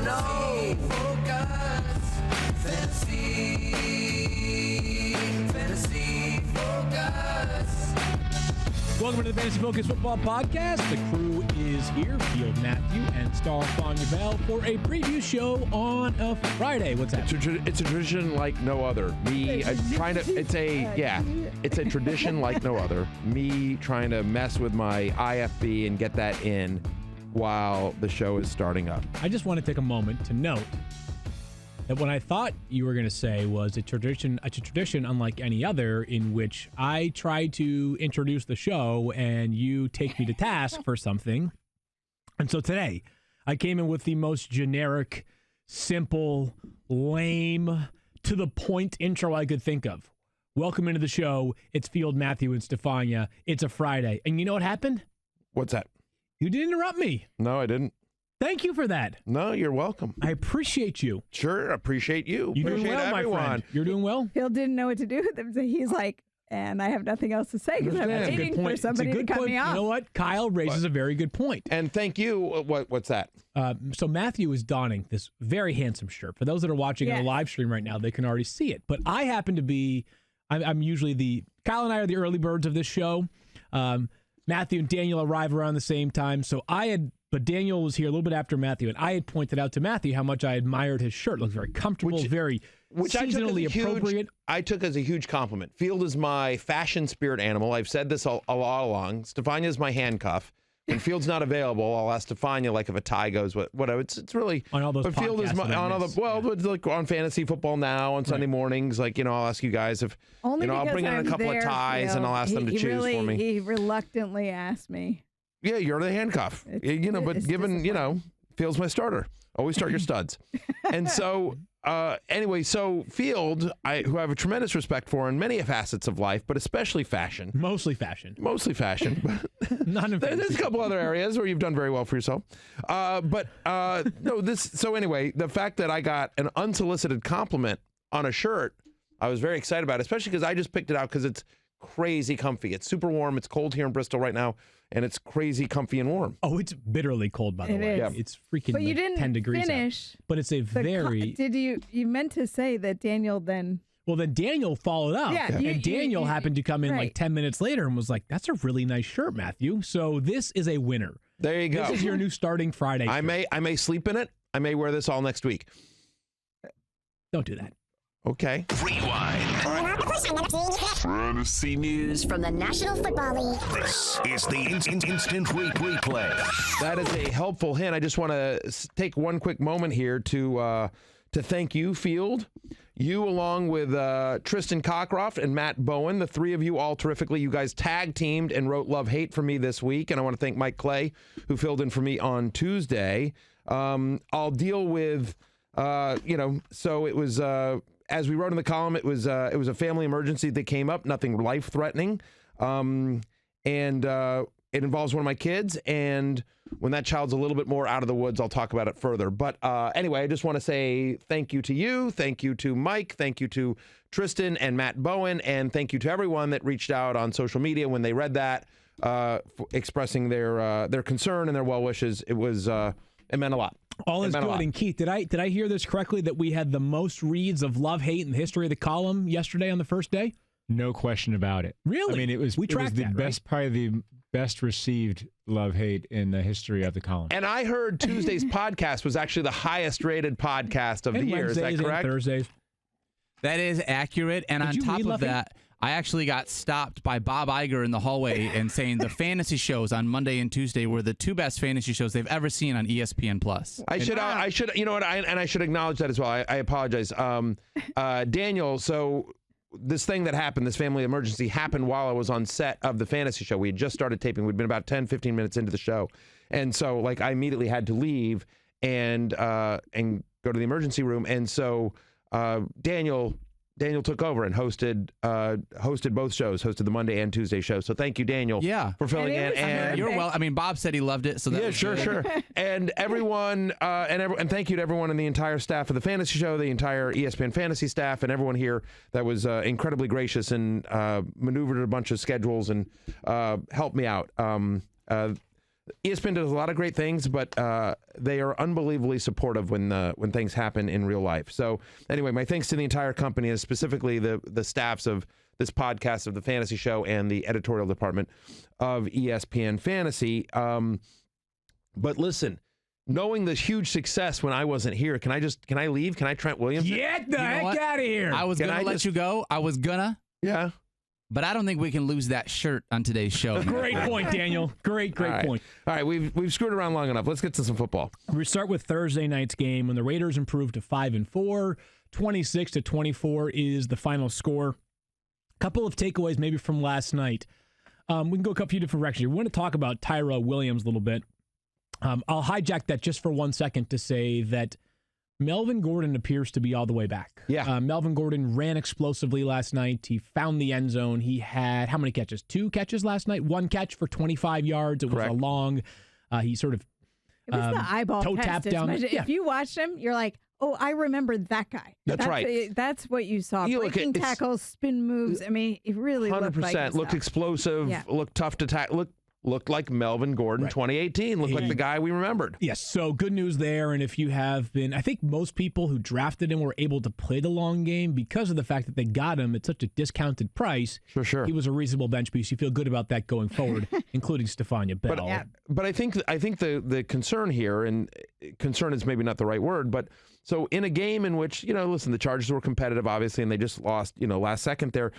know. Focus. Fantasy Focus. Welcome to the Fantasy Focus Football Podcast. The crew is here, Field Matthew and Stephania Bell, for a preview show on a Friday. What's that? It's a tradition like no other. It's a tradition like no other. Me trying to mess with my IFB and get that in while the show is starting up. I just want to take a moment to note that what I thought you were going to say was a tradition unlike any other, in which I try to introduce the show and you take me to task for something. And so today, I came in with the most generic, simple, lame, to the point intro I could think of. Welcome into the show. It's Field Matthew and Stephania. It's a Friday. And you know what happened? What's that? You didn't interrupt me. No, I didn't. Thank you for that. No, you're welcome. I appreciate you. Sure, appreciate you. You're appreciate doing well, everyone. my friend. You're doing well. Phil didn't know what to do with him, so he's like, and I have nothing else to say because I'm waiting for somebody to cut me off. You know what? Kyle raises a very good point. And thank you. What's that? So Matthew is donning this very handsome shirt. For those that are watching on the live stream right now, they can already see it. But I happen to be, I'm usually Kyle and I are the early birds of this show. Matthew and Daniel arrive around the same time. But Daniel was here a little bit after Matthew, and I had pointed out to Matthew how much I admired his shirt. It looked very comfortable, very seasonally appropriate. I took as a huge compliment. Field is my fashion spirit animal. I've said this a lot along. Stephania is my handcuff. When Field's not available, I'll ask Stephania, like, if a tie goes, whatever. It's really on all those. But Field is like on Fantasy Football Now on Sunday mornings. Like, I'll ask you guys if I'll bring in a couple of ties and I'll ask them to choose for me. He reluctantly asked me. Yeah, you're the handcuff. But given, Field's my starter. Always start your studs. And so, anyway, so Field, who I have a tremendous respect for in many facets of life, but especially fashion. Mostly fashion. But Not in there's a couple other areas where you've done very well for yourself. So anyway, the fact that I got an unsolicited compliment on a shirt, I was very excited about it, especially because I just picked it out because it's crazy comfy. It's super warm. It's cold here in Bristol right now, and it's crazy comfy and warm. Oh, it's bitterly cold, by the way. Is. It's freaking but you didn't 10 degrees finish out. But it's a very... Did you meant to say that Daniel then... Well, then Daniel followed up. Yeah, and Daniel happened to come in like 10 minutes later and was like, that's a really nice shirt, Matthew. So this is a winner. There you go. This is your new starting Friday shirt. I may sleep in it. I may wear this all next week. Don't do that. Okay. Rewind. Fantasy news from the National Football League. This is the instant replay. That is a helpful hint. I just want to take one quick moment here to thank you, Field. You, along with Tristan Cockcroft and Matt Bowen, the three of you all terrifically. You guys tag teamed and wrote Love Hate for me this week. And I want to thank Mike Clay, who filled in for me on Tuesday. I'll deal with, so it was... as we wrote in the column, it was a family emergency that came up, nothing life-threatening, and it involves one of my kids. And when that child's a little bit more out of the woods, I'll talk about it further. But anyway, I just want to say thank you to you, thank you to Mike, thank you to Tristan and Matt Bowen, and thank you to everyone that reached out on social media when they read that, expressing their concern and their well wishes. It meant a lot. All is good. And Keith, did I hear this correctly that we had the most reads of Love Hate in the history of the column yesterday on the first day? No question about it. Really? I mean, it was probably the best received Love Hate in the history of the column. And I heard Tuesday's podcast was actually the highest rated podcast of the year. Is that correct? And Thursdays. That is accurate. And on top of that, I actually got stopped by Bob Iger in the hallway and saying the fantasy shows on Monday and Tuesday were the two best fantasy shows they've ever seen on ESPN Plus. I should, you know what? I should acknowledge that as well. I apologize, Daniel. So this thing that happened, this family emergency, happened while I was on set of the fantasy show. We had just started taping. We'd been about 10, 15 minutes into the show, and so I immediately had to leave and go to the emergency room, and so Daniel took over and hosted both shows, hosted the Monday and Tuesday show. So thank you, Daniel, for filling in. And you're well. I mean, Bob said he loved it. So that was sure. And everyone, and thank you to everyone in the entire staff of the fantasy show, the entire ESPN fantasy staff, and everyone here that was incredibly gracious and maneuvered a bunch of schedules and helped me out. ESPN does a lot of great things, but they are unbelievably supportive when things happen in real life. So anyway, my thanks to the entire company, and specifically the staffs of this podcast, of the Fantasy Show, and the editorial department of ESPN Fantasy. But listen, knowing the huge success when I wasn't here, can I leave? Can I Trent Williams? Get the heck out of here. I was going to let you go. I was going to. Yeah. But I don't think we can lose that shirt on today's show. Great point, Daniel. Great point. All right, we've screwed around long enough. Let's get to some football. We start with Thursday night's game when the Raiders improved to 5-4. 26-24 is the final score. Couple of takeaways maybe from last night. We can go a few different directions. We want to talk about Tyrell Williams a little bit. I'll hijack that just for 1 second to say that Melvin Gordon appears to be all the way back. Yeah. Melvin Gordon ran explosively last night. He found the end zone. He had how many catches? 2 catches last night. 1 catch for 25 yards. It was a long. He sort of it was the eyeball toe test. tap down. If you watched him, you're like, oh, I remember that guy. That's right. That's what you saw. You Breaking tackles, spin moves. I mean, it really 100% looked like looked explosive, looked tough to tackle, looked like Melvin Gordon 2018, looked like the guy we remembered. Yes, so good news there. And if you have been, I think most people who drafted him were able to play the long game because of the fact that they got him at such a discounted price. Sure. He was a reasonable bench piece. You feel good about that going forward, including Stephania Bell. But I think the concern here, and concern is maybe not the right word, but so in a game in which, listen, the Chargers were competitive, obviously, and they just lost, last second there.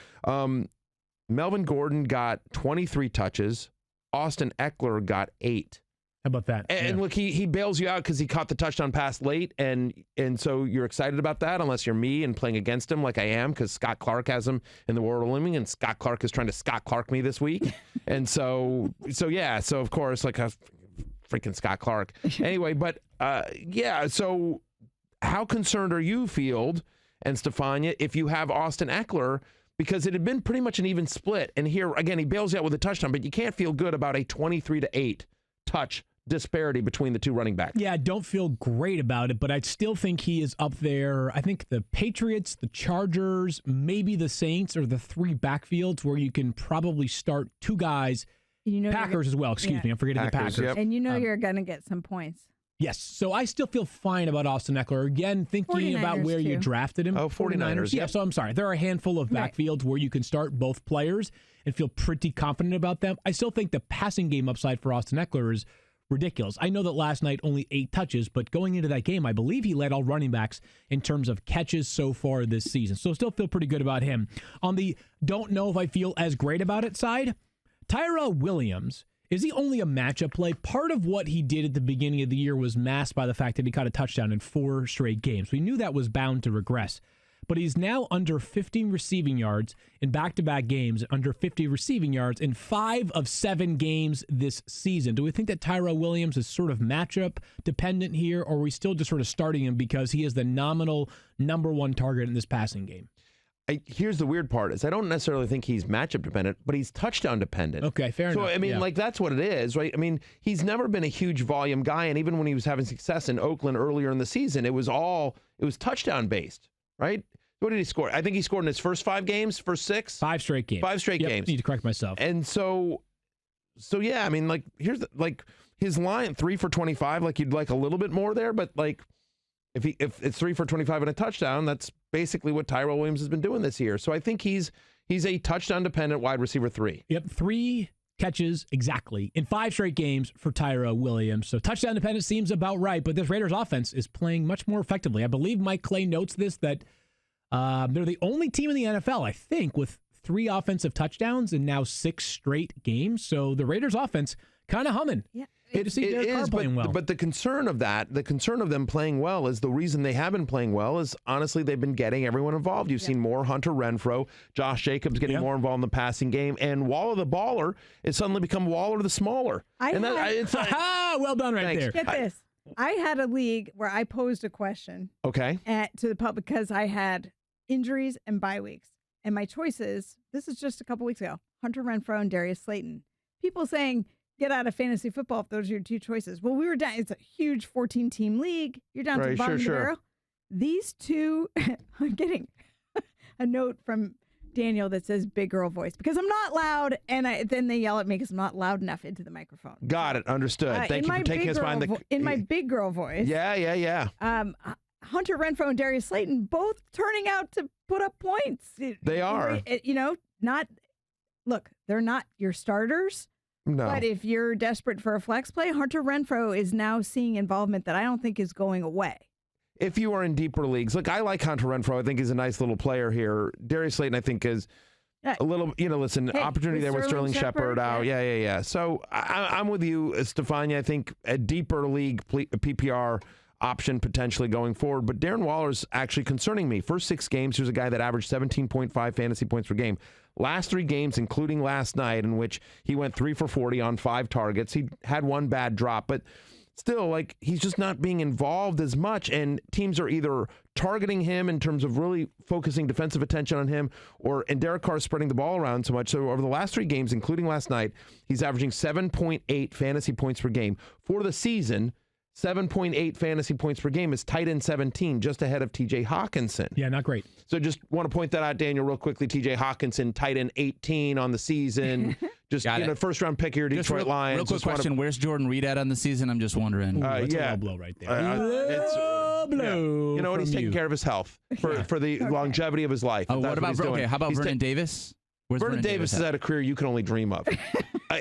Melvin Gordon got 23 touches. Austin Eckler got 8. How about that? And look, he bails you out because he caught the touchdown pass late, and so you're excited about that, unless you're me and playing against him like I am, because Scott Clark has him in the World of Living, and Scott Clark is trying to Scott Clark me this week, and so of course, like a freaking Scott Clark. Anyway, but so how concerned are you, Field and Stephania, if you have Austin Eckler? Because it had been pretty much an even split. And here, again, he bails you out with a touchdown, but you can't feel good about a 23-8 touch disparity between the two running backs. Yeah, I don't feel great about it, but I still think he is up there. I think the Patriots, the Chargers, maybe the Saints are the 3 backfields where you can probably start 2 guys. Packers as well. Excuse me. I'm forgetting the Packers. Yep. And you're going to get some points. Yes. So I still feel fine about Austin Eckler. Again, thinking about where you drafted him. Oh, 49ers. Yeah. So I'm sorry. There are a handful of backfields where you can start both players and feel pretty confident about them. I still think the passing game upside for Austin Eckler is ridiculous. I know that last night only 8 touches, but going into that game, I believe he led all running backs in terms of catches so far this season. So still feel pretty good about him. On the don't know if I feel as great about it side, Tyrell Williams. Is he only a matchup play? Part of what he did at the beginning of the year was masked by the fact that he caught a touchdown in 4 straight games. We knew that was bound to regress. But he's now under 15 receiving yards in back-to-back games, under 50 receiving yards in 5 of 7 games this season. Do we think that Tyrell Williams is sort of matchup dependent here, or are we still just sort of starting him because he is the nominal number 1 target in this passing game? Here's the weird part is I don't necessarily think he's matchup dependent, but he's touchdown dependent. Okay, fair enough. So, I mean, that's what it is, right? I mean, he's never been a huge volume guy, and even when he was having success in Oakland earlier in the season, it was touchdown based, right? What did he score? I think he scored in his first 5 games, first 6? 5 straight games. 5 straight games. I need to correct myself. And so yeah, I mean, like, here's his line, 3 for 25, like you'd like a little bit more there, but like, if it's 3 for 25 and a touchdown, that's basically what Tyrell Williams has been doing this year. So I think he's a touchdown-dependent wide receiver 3. Yep, 3 catches exactly in 5 straight games for Tyrell Williams. So touchdown-dependent seems about right, but this Raiders offense is playing much more effectively. I believe Mike Clay notes this, that they're the only team in the NFL, I think, with 3 offensive touchdowns in now 6 straight games. So the Raiders offense kind of humming. Yeah. It is, playing well. But the concern of them playing well is the reason they have been playing well is honestly they've been getting everyone involved. You've seen more Hunter Renfrow, Josh Jacobs getting more involved in the passing game, and Waller the baller has suddenly become Waller the smaller. Well done right there. Get this. I had a league where I posed a question to the public because I had injuries and bye weeks. And my choices, this is just a couple weeks ago, Hunter Renfrow and Darius Slayton. People saying, get out of fantasy football if those are your 2 choices. Well, we were down. It's a huge 14-team league. You're down to the bottom of the barrel. These 2, I'm getting a note from Daniel that says big girl voice because I'm not loud, and then they yell at me because I'm not loud enough into the microphone. Got it. Understood. Thank you for taking us behind the... In my big girl voice. Yeah. Hunter Renfrow and Darius Slayton both turning out to put up points. They are. Look, they're not your starters. No. But if you're desperate for a flex play, Hunter Renfrow is now seeing involvement that I don't think is going away. If you are in deeper leagues, look, I like Hunter Renfrow. I think he's a nice little player here. Darius Slayton, I think, is a little, opportunity there with Sterling Shepard out. Yeah. So I'm with you, Stephania. I think a deeper league PPR option potentially going forward. But Darren Waller's actually concerning me. First 6 games, here's a guy that averaged 17.5 fantasy points per game. Last 3 games, including last night, in which he went 3 for 40 on 5 targets. He had 1 bad drop, but still, he's just not being involved as much, and teams are either targeting him in terms of really focusing defensive attention on him, and Derek Carr spreading the ball around so much. So over the last 3 games, including last night, he's averaging 7.8 fantasy points per game. For the season, 7.8 fantasy points per game is tight end 17, just ahead of TJ Hawkinson. Yeah, not great. So just want to point that out, Daniel, real quickly. TJ Hawkinson, tight end 18 on the season. Just first round pick here, Detroit Lions. Real quick question: where's Jordan Reed at on the season? I'm just wondering. That's a low blow right there. You know what? He's taking care of his health for the longevity of his life. What about how about Vernon Davis? Vernon Davis has had a career you can only dream of.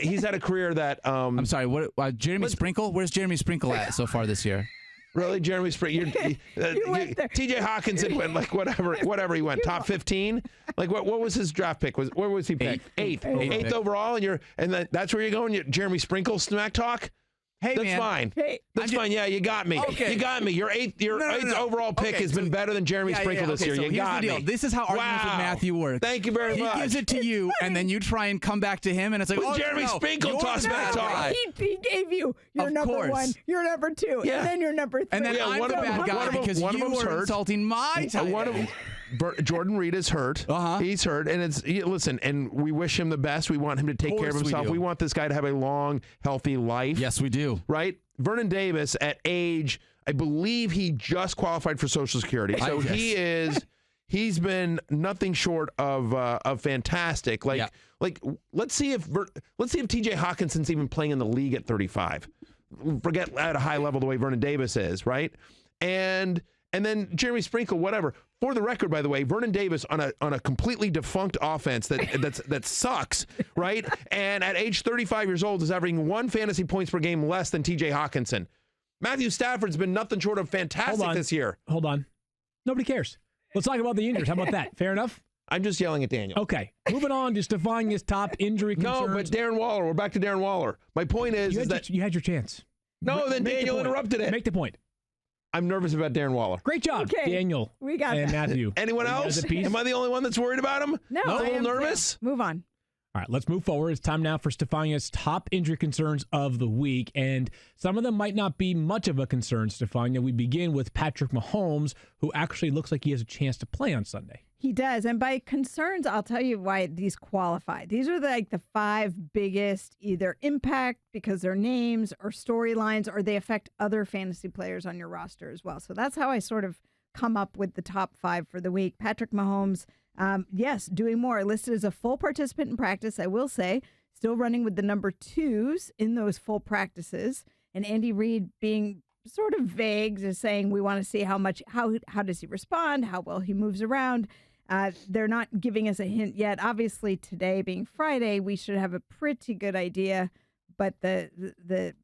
He's had a career that... I'm sorry, what? Jeremy Sprinkle? Where's Jeremy Sprinkle at so far this year? Really? Jeremy Sprinkle? TJ Hawkinson went whatever he went. Top 15? What was his draft pick? Where was he picked? Eighth overall, and that's where you're going? Jeremy Sprinkle smack talk? Hey, that's fine. Hey, that's fine. Yeah, you got me. Okay. You got me. Your eighth overall pick has been better than Jeremy Sprinkle this year. So you got the deal. me. This is how arguments with Matthew work. Thank you very much. He gives it to you, and then you try and come back to him, and it's like, Jeremy Sprinkle talks back talk. He gave you your number 1, your number 2, and then your number 3. And then I'm the bad guy because you were insulting my tight end. Jordan Reed is hurt. He's hurt, and listen. And we wish him the best. We want him to take care of himself. We want this guy to have a long, healthy life. Yes, we do. Right? Vernon Davis, at age, I believe he just qualified for Social Security, so he's been nothing short of fantastic. Let's see if TJ Hawkinson's even playing in the league at 35. Forget at a high level the way Vernon Davis is, right? And then Jeremy Sprinkle, whatever. For the record, by the way, Vernon Davis on a completely defunct offense that sucks, right? And at age 35 years old is averaging 1 fantasy points per game less than TJ Hawkinson. Matthew Stafford's been nothing short of fantastic this year. Hold on. Nobody cares. Let's talk about the injuries. How about that? Fair enough? I'm just yelling at Daniel. Okay. Moving on to Stephania's top injury concerns. No, but Darren Waller. We're back to Darren Waller. My point is that you had your chance. No, then Daniel interrupted it. Make the point. I'm nervous about Darren Waller. Great job, Daniel. We got and that. Matthew. Anyone else? Am I the only one that's worried about him? No. A little nervous? Move on. All right, let's move forward. It's time now for Stephania's top injury concerns of the week. And some of them might not be much of a concern, Stephania. We begin with Patrick Mahomes, who actually looks like he has a chance to play on Sunday. He does. And by concerns, I'll tell you why these qualify. These are the 5 biggest either impact because they're names or storylines, or they affect other fantasy players on your roster as well. So that's how I sort of come up with the top 5 for the week. Patrick Mahomes, yes, doing more. Listed as a full participant in practice, I will say. Still running with the number 2s in those full practices. And Andy Reid being sort of vague, just saying we want to see how does he respond, how well he moves around. They're not giving us a hint yet. Obviously, today being Friday, we should have a pretty good idea. But the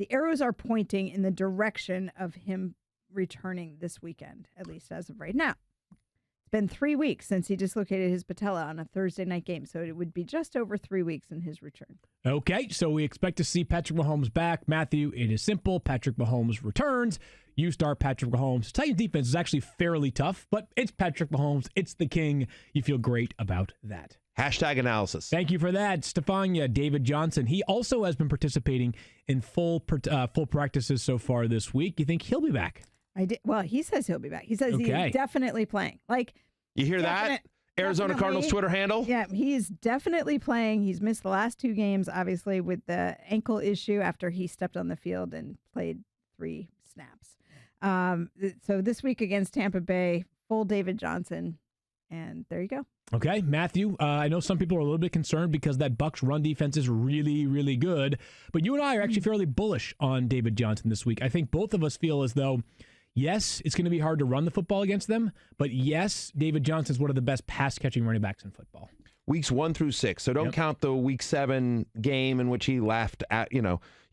arrows are pointing in the direction of him returning this weekend, at least as of right now. It's been 3 weeks since he dislocated his patella on a Thursday night game, so it would be just over 3 weeks in his return. Okay, so we expect to see Patrick Mahomes back. Matthew, it is simple. Patrick Mahomes returns. You start Patrick Mahomes. Titans defense is actually fairly tough, but it's Patrick Mahomes. It's the king. You feel great about that. Hashtag analysis. Thank you for that, Stephania. David Johnson. He also has been participating in full practices so far this week. You think he'll be back? Well, he says he'll be back. He says he's definitely playing. You hear that? Arizona Cardinals Twitter handle? Yeah, he's definitely playing. He's missed the last 2 games, obviously, with the ankle issue after he stepped on the field and played 3 snaps. So this week against Tampa Bay, full David Johnson. And there you go. Okay, Matthew, I know some people are a little bit concerned because that Bucs run defense is really, really good. But you and I are actually fairly bullish on David Johnson this week. I think both of us feel as though, yes, it's going to be hard to run the football against them. But yes, David Johnson is one of the best pass-catching running backs in football. Weeks 1 through 6. So don't count the Week 7 game in which he laughed at, you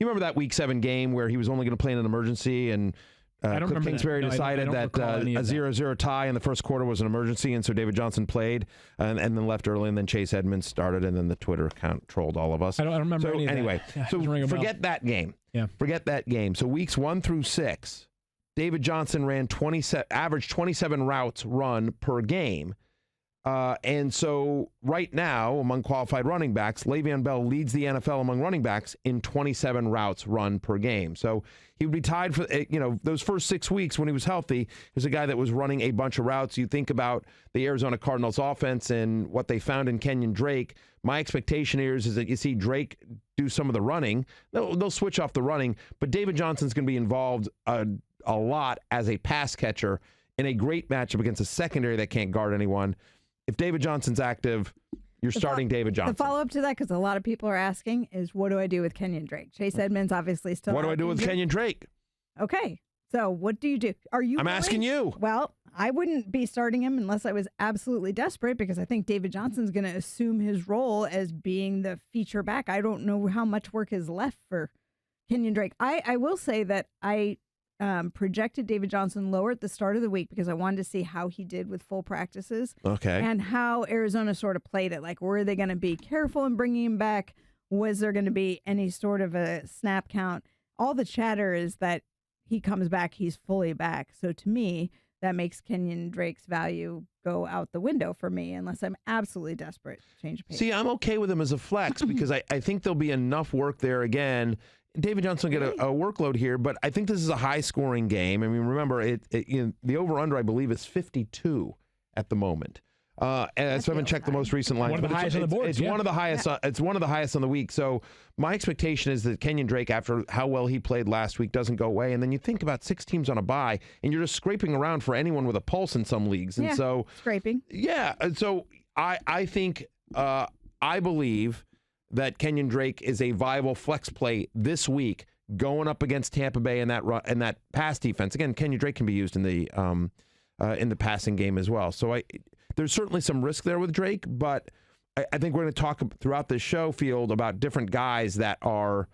remember that Week 7 game where he was only going to play in an emergency and Cliff Kingsbury decided that a 0-0 tie in the first quarter was an emergency, and so David Johnson played and then left early, and then Chase Edmonds started, and then the Twitter account trolled all of us. I don't remember any of that. Anyway, so forget that game. Yeah. Forget that game. So weeks 1 through 6, David Johnson ran averaged 27 routes run per game. And so right now, among qualified running backs, Le'Veon Bell leads the NFL among running backs in 27 routes run per game. So he would be tied for, those first 6 weeks when he was healthy. He was a guy that was running a bunch of routes. You think about the Arizona Cardinals offense and what they found in Kenyon Drake. My expectation here is that you see Drake do some of the running. They'll switch off the running, but David Johnson's going to be involved a lot as a pass catcher in a great matchup against a secondary that can't guard anyone. If David Johnson's active, you're starting David Johnson. The follow-up to that, because a lot of people are asking, is what do I do with Kenyon Drake? Chase Edmonds obviously still. What do I do with Kenyon Drake? Okay, so what do you do? I'm asking you. Well, I wouldn't be starting him unless I was absolutely desperate, because I think David Johnson's going to assume his role as being the feature back. I don't know how much work is left for Kenyon Drake. I will say that I projected David Johnson lower at the start of the week because I wanted to see how he did with full practices. Okay. And how Arizona sort of played it. Like, were they going to be careful in bringing him back? Was there going to be any sort of a snap count? All the chatter is that he comes back, he's fully back. So to me, that makes Kenyon Drake's value go out the window for me unless I'm absolutely desperate to change pace. See, I'm okay with him as a flex because I think there'll be enough work there again. David Johnson will get a workload here, but I think this is a high-scoring game. I mean, remember, the over-under, I believe, is 52 at the moment. And so I haven't checked the most recent line. One of the highest on the board. It's one of the highest. It's one of the highest on the week. So my expectation is that Kenyon Drake, after how well he played last week, doesn't go away. And then you think about 6 teams on a bye, and you're just scraping around for anyone with a pulse in some leagues. And so scraping. Yeah. And so I think I believe that Kenyon Drake is a viable flex play this week, going up against Tampa Bay in that pass defense. Again, Kenyon Drake can be used in the passing game as well. So there's certainly some risk there with Drake, but I think we're going to talk throughout this show, Field, about different guys that are,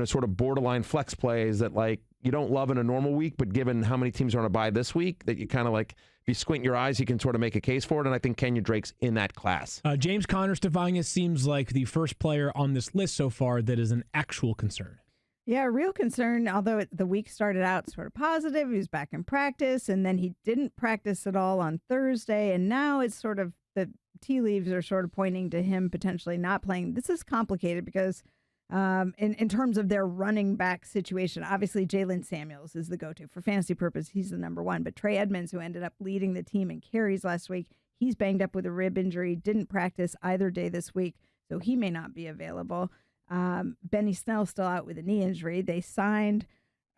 sort of borderline flex plays that you don't love in a normal week, but given how many teams are on a bye this week, that you kind of if you squint your eyes, you can sort of make a case for it. And I think Kenyon Drake's in that class. James Conner Stefania seems like the first player on this list so far that is an actual concern. Yeah, a real concern, although the week started out sort of positive. He was back in practice, and then he didn't practice at all on Thursday. And now it's sort of the tea leaves are sort of pointing to him potentially not playing. This is complicated because in terms of their running back situation, obviously Jalen Samuels is the go-to. For fantasy purpose, he's the number one. But Trey Edmonds, who ended up leading the team in carries last week, he's banged up with a rib injury, didn't practice either day this week, so he may not be available. Benny Snell's still out with a knee injury. They signed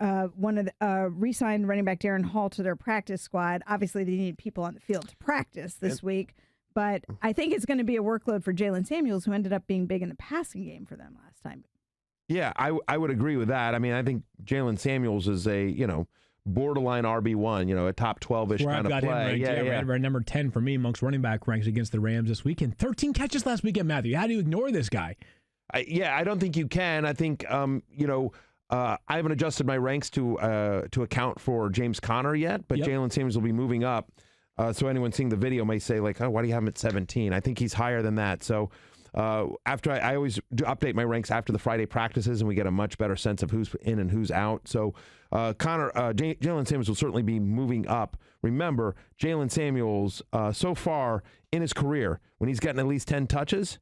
re-signed running back Darren Hall to their practice squad. Obviously, they need people on the field to practice this week, but I think it's going to be a workload for Jalen Samuels, who ended up being big in the passing game for them last time. Yeah, I would agree with that. I mean, I think Jalen Samuels is a borderline RB1, a top 12-ish kind of play. Yeah. Number 10 for me amongst running back ranks against the Rams this weekend. 13 catches last weekend, Matthew. How do you ignore this guy? I don't think you can. I think, I haven't adjusted my ranks to account for James Conner yet, but Jalen Samuels will be moving up. So anyone seeing the video may say, why do you have him at 17? I think he's higher than that. So after I always do update my ranks after the Friday practices, and we get a much better sense of who's in and who's out. So Jalen Samuels will certainly be moving up. Remember, Jalen Samuels, so far in his career, when he's gotten at least 10 touches,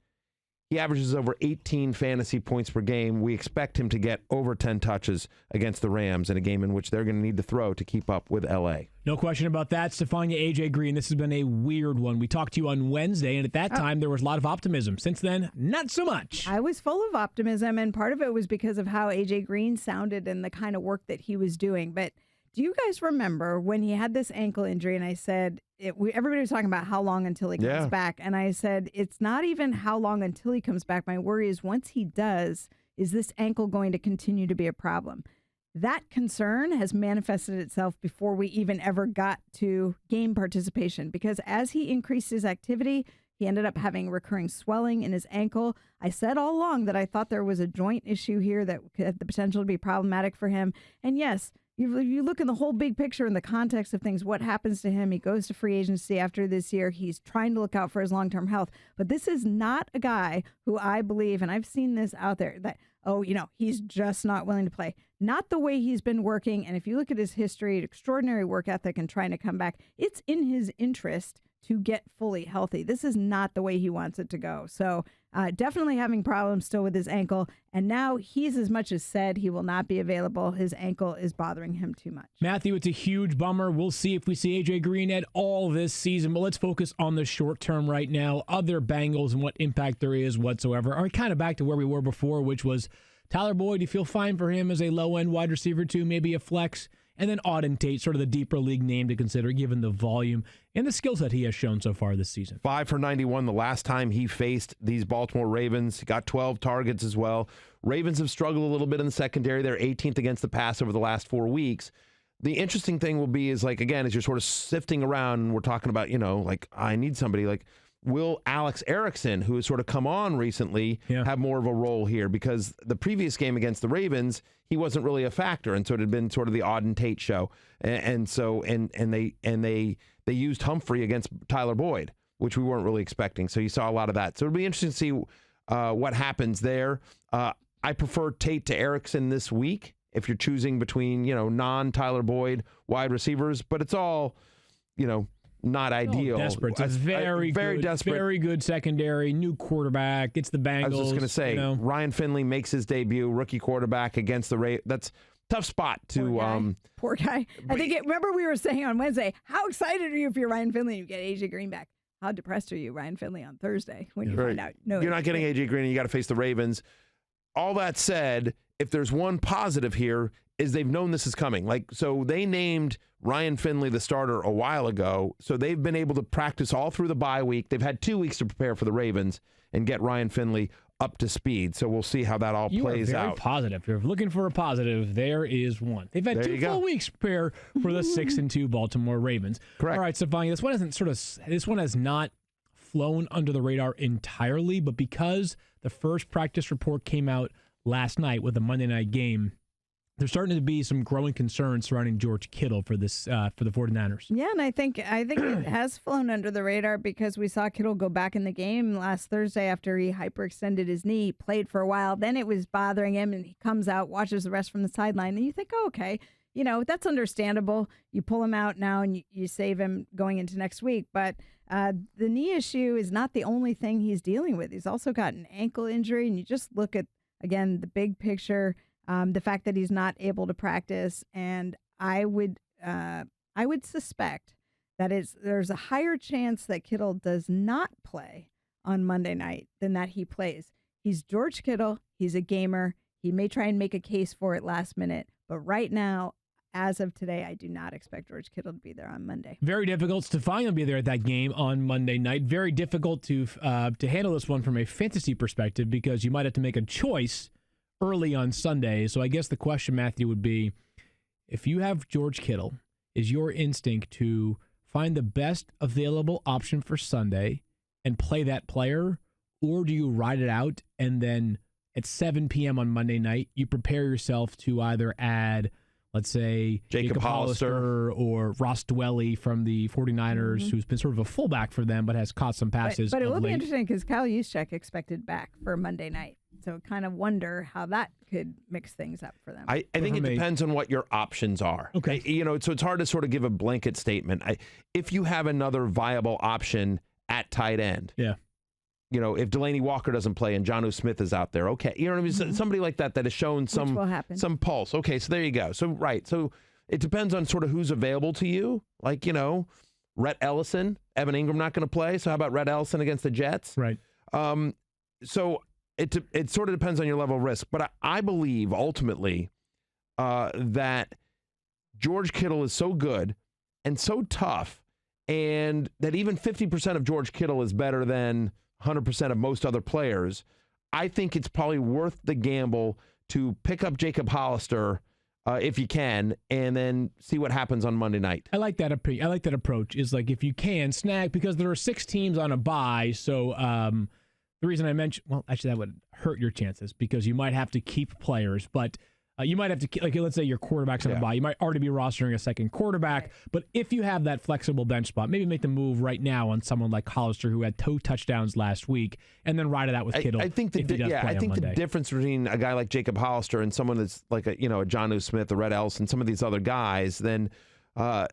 he averages over 18 fantasy points per game. We expect him to get over 10 touches against the Rams in a game in which they're going to need to throw to keep up with L.A. No question about that. Stephania, A.J. Green, this has been a weird one. We talked to you on Wednesday, and at that time, there was a lot of optimism. Since then, not so much. I was full of optimism, and part of it was because of how A.J. Green sounded and the kind of work that he was doing. But Do you guys remember when he had this ankle injury and I said, everybody was talking about how long until he comes back. And I said, it's not even how long until he comes back. My worry is once he does, is this ankle going to continue to be a problem? That concern has manifested itself before we even ever got to game participation, because as he increased his activity, he ended up having recurring swelling in his ankle. I said all along that I thought there was a joint issue here that had the potential to be problematic for him. And yes, you look in the whole big picture in the context of things, what happens to him? He goes to free agency after this year. He's trying to look out for his long-term health. But this is not a guy who I believe, and I've seen this out there, that, he's just not willing to play. Not the way he's been working. And if you look at his history, extraordinary work ethic and trying to come back, it's in his interest to get fully healthy. This is not the way he wants it to go. So definitely having problems still with his ankle. And now he's as much as said he will not be available. His ankle is bothering him too much. Matthew, it's a huge bummer. We'll see if we see A.J. Green at all this season. But let's focus on the short term right now. Other Bengals and what impact there is whatsoever. Are we kind of back to where we were before, which was Tyler Boyd? Do you feel fine for him as a low-end wide receiver too, maybe a flex? And then Auden Tate, sort of the deeper league name to consider given the volume and the skill set he has shown so far this season. 5 for 91 the last time he faced these Baltimore Ravens. He got 12 targets as well. Ravens have struggled a little bit in the secondary. They're 18th against the pass over the last 4 weeks. The interesting thing will be is, like, again, as you're sort of sifting around and we're talking about, I need somebody like, will Alex Erickson, who has sort of come on recently, have more of a role here? Because the previous game against the Ravens, he wasn't really a factor, and so it had been sort of the Auden Tate show. And they used Humphrey against Tyler Boyd, which we weren't really expecting. So you saw a lot of that. So it'll be interesting to see what happens there. I prefer Tate to Erickson this week if you're choosing between non-Tyler Boyd wide receivers, but it's all not ideal. Desperate. It's very desperate. Very good secondary, new quarterback. It's the Bengals. I was just going to say, Ryan Finley makes his debut, rookie quarterback against the Ravens. That's a tough spot to. Poor guy. Remember we were saying on Wednesday, how excited are you if you're Ryan Finley and you get A.J. Green back? How depressed are you, Ryan Finley, on Thursday when you find out? No, you're not getting A.J. Green and you got to face the Ravens. All that said, if there's one positive here, is they've known this is coming. So they named Ryan Finley the starter a while ago, so they've been able to practice all through the bye week. They've had 2 weeks to prepare for the Ravens and get Ryan Finley up to speed. So we'll see how that all plays out. Positive. If you're looking for a positive, there is one. They've had 2 full weeks to prepare for the 6-2 Baltimore Ravens. Correct. All right, Stephania, this one has not flown under the radar entirely, but because the first practice report came out last night with the Monday night game, there's starting to be some growing concerns surrounding George Kittle for the 49ers. Yeah, and I think it has flown under the radar because we saw Kittle go back in the game last Thursday after he hyperextended his knee, played for a while, then it was bothering him, and he comes out, watches the rest from the sideline, and you think, oh, okay, that's understandable. You pull him out now and you save him going into next week, but the knee issue is not the only thing he's dealing with. He's also got an ankle injury, and you just look at, again, the big picture. The fact that he's not able to practice, and I would suspect that there's a higher chance that Kittle does not play on Monday night than that he plays. He's George Kittle. He's a gamer. He may try and make a case for it last minute, but right now, as of today, I do not expect George Kittle to be there on Monday. Very difficult. Stephania will be there at that game on Monday night. Very difficult to handle this one from a fantasy perspective because you might have to make a choice early on Sunday. So I guess the question, Matthew, would be, if you have George Kittle, is your instinct to find the best available option for Sunday and play that player, or do you ride it out and then at 7 p.m. on Monday night, you prepare yourself to either add, let's say, Jacob Hollister or Ross Dwelly from the 49ers, who's been sort of a fullback for them but has caught some passes. But it will be interesting because Kyle Juszczyk expected back for Monday night. So kind of wonder how that could mix things up for them. I think it depends on what your options are. Okay. So it's hard to sort of give a blanket statement. If you have another viable option at tight end. Yeah. If Delaney Walker doesn't play and Jonnu Smith is out there, okay. You know what I mean? Somebody like that has shown some pulse. Okay, so there you go. So it depends on sort of who's available to you. Like, Rhett Ellison, Evan Ingram not going to play. So how about Rhett Ellison against the Jets? Right. So it sort of depends on your level of risk. But I believe ultimately that George Kittle is so good and so tough, and that even 50% of George Kittle is better than 100% of most other players, I think it's probably worth the gamble to pick up Jacob Hollister if you can, and then see what happens on Monday night. I like that approach. Is like if you can snag, because there are 6 teams on a bye. So the reason I mentioned, well, actually that would hurt your chances because you might have to keep players, but you might have to, like, let's say your quarterback's on a bye. You might already be rostering a second quarterback, but if you have that flexible bench spot, maybe make the move right now on someone like Hollister, who had 2 touchdowns last week, and then ride it out with Kittle. I think the difference between a guy like Jacob Hollister and someone that's like a Juju Smith, a Red Elson, some of these other guys, then I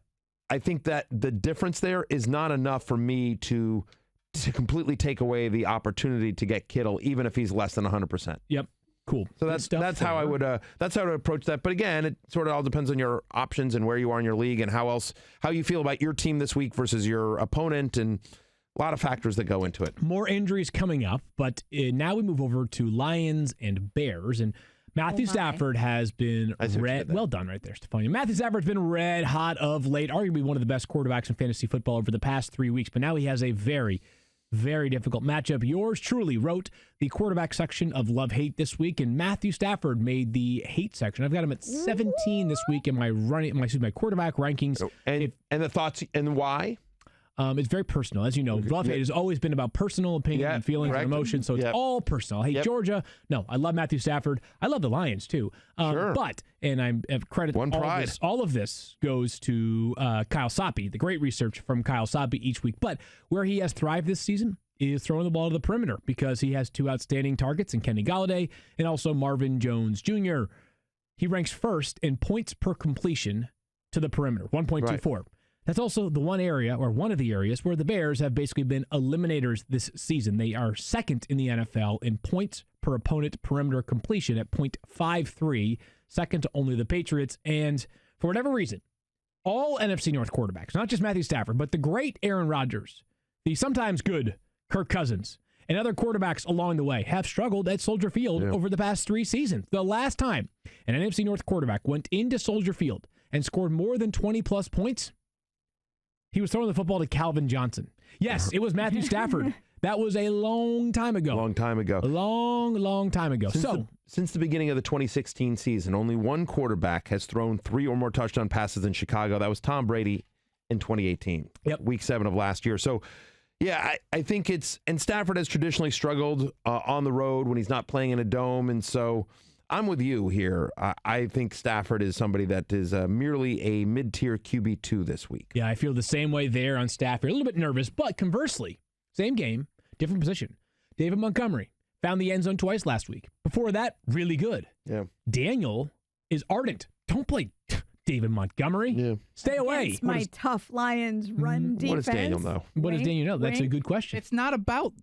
think that the difference there is not enough for me to completely take away the opportunity to get Kittle, even if he's less than 100%. Yep. Cool. So that's how I would approach that. But again, it sort of all depends on your options and where you are in your league and how you feel about your team this week versus your opponent, and a lot of factors that go into it. More injuries coming up, but now we move over to Lions and Bears, and Matthew Stafford has been red. Well done right there, Stephania. Matthew Stafford's been red hot of late, arguably one of the best quarterbacks in fantasy football over the past 3 weeks, but now he has a very, very difficult matchup. Yours truly wrote the quarterback section of Love Hate this week, and Matthew Stafford made the hate section. I've got him at 17 this week in my quarterback rankings. And the thoughts and why? It's very personal. As you know, Love Hate has always been about personal opinion and feelings and emotions, so it's all personal. I hate Georgia. No, I love Matthew Stafford. I love the Lions, too. But, and I have credit, all of this goes to Kyle Soppe, the great research from Kyle Soppe each week. But where he has thrived this season is throwing the ball to the perimeter, because he has 2 outstanding targets in Kenny Golladay and also Marvin Jones Jr. He ranks first in points per completion to the perimeter, 1.24. Right. That's also the one area, or one of the areas, where the Bears have basically been eliminators this season. They are second in the NFL in points per opponent perimeter completion at 0.53, second to only the Patriots. And for whatever reason, all NFC North quarterbacks, not just Matthew Stafford, but the great Aaron Rodgers, the sometimes good Kirk Cousins, and other quarterbacks along the way have struggled at Soldier Field over the past 3 seasons. The last time an NFC North quarterback went into Soldier Field and scored more than 20-plus points, he was throwing the football to Calvin Johnson. Yes, it was Matthew Stafford. That was a long time ago. Long time ago. A long time ago. Since the beginning of the 2016 season, only one quarterback has thrown 3 or more touchdown passes in Chicago. That was Tom Brady in 2018, Week 7 of last year. So, yeah, I think and Stafford has traditionally struggled on the road when he's not playing in a dome, and so I'm with you here. I think Stafford is somebody that is merely a mid-tier QB2 this week. Yeah, I feel the same way there on Stafford. A little bit nervous, but conversely, same game, different position. David Montgomery found the end zone twice last week. Before that, really good. Yeah. Daniel is ardent. Don't play David Montgomery. Yeah. Stay away. It's my tough Lions run defense. What does Daniel know? What does Daniel know? That's a good question. It's not about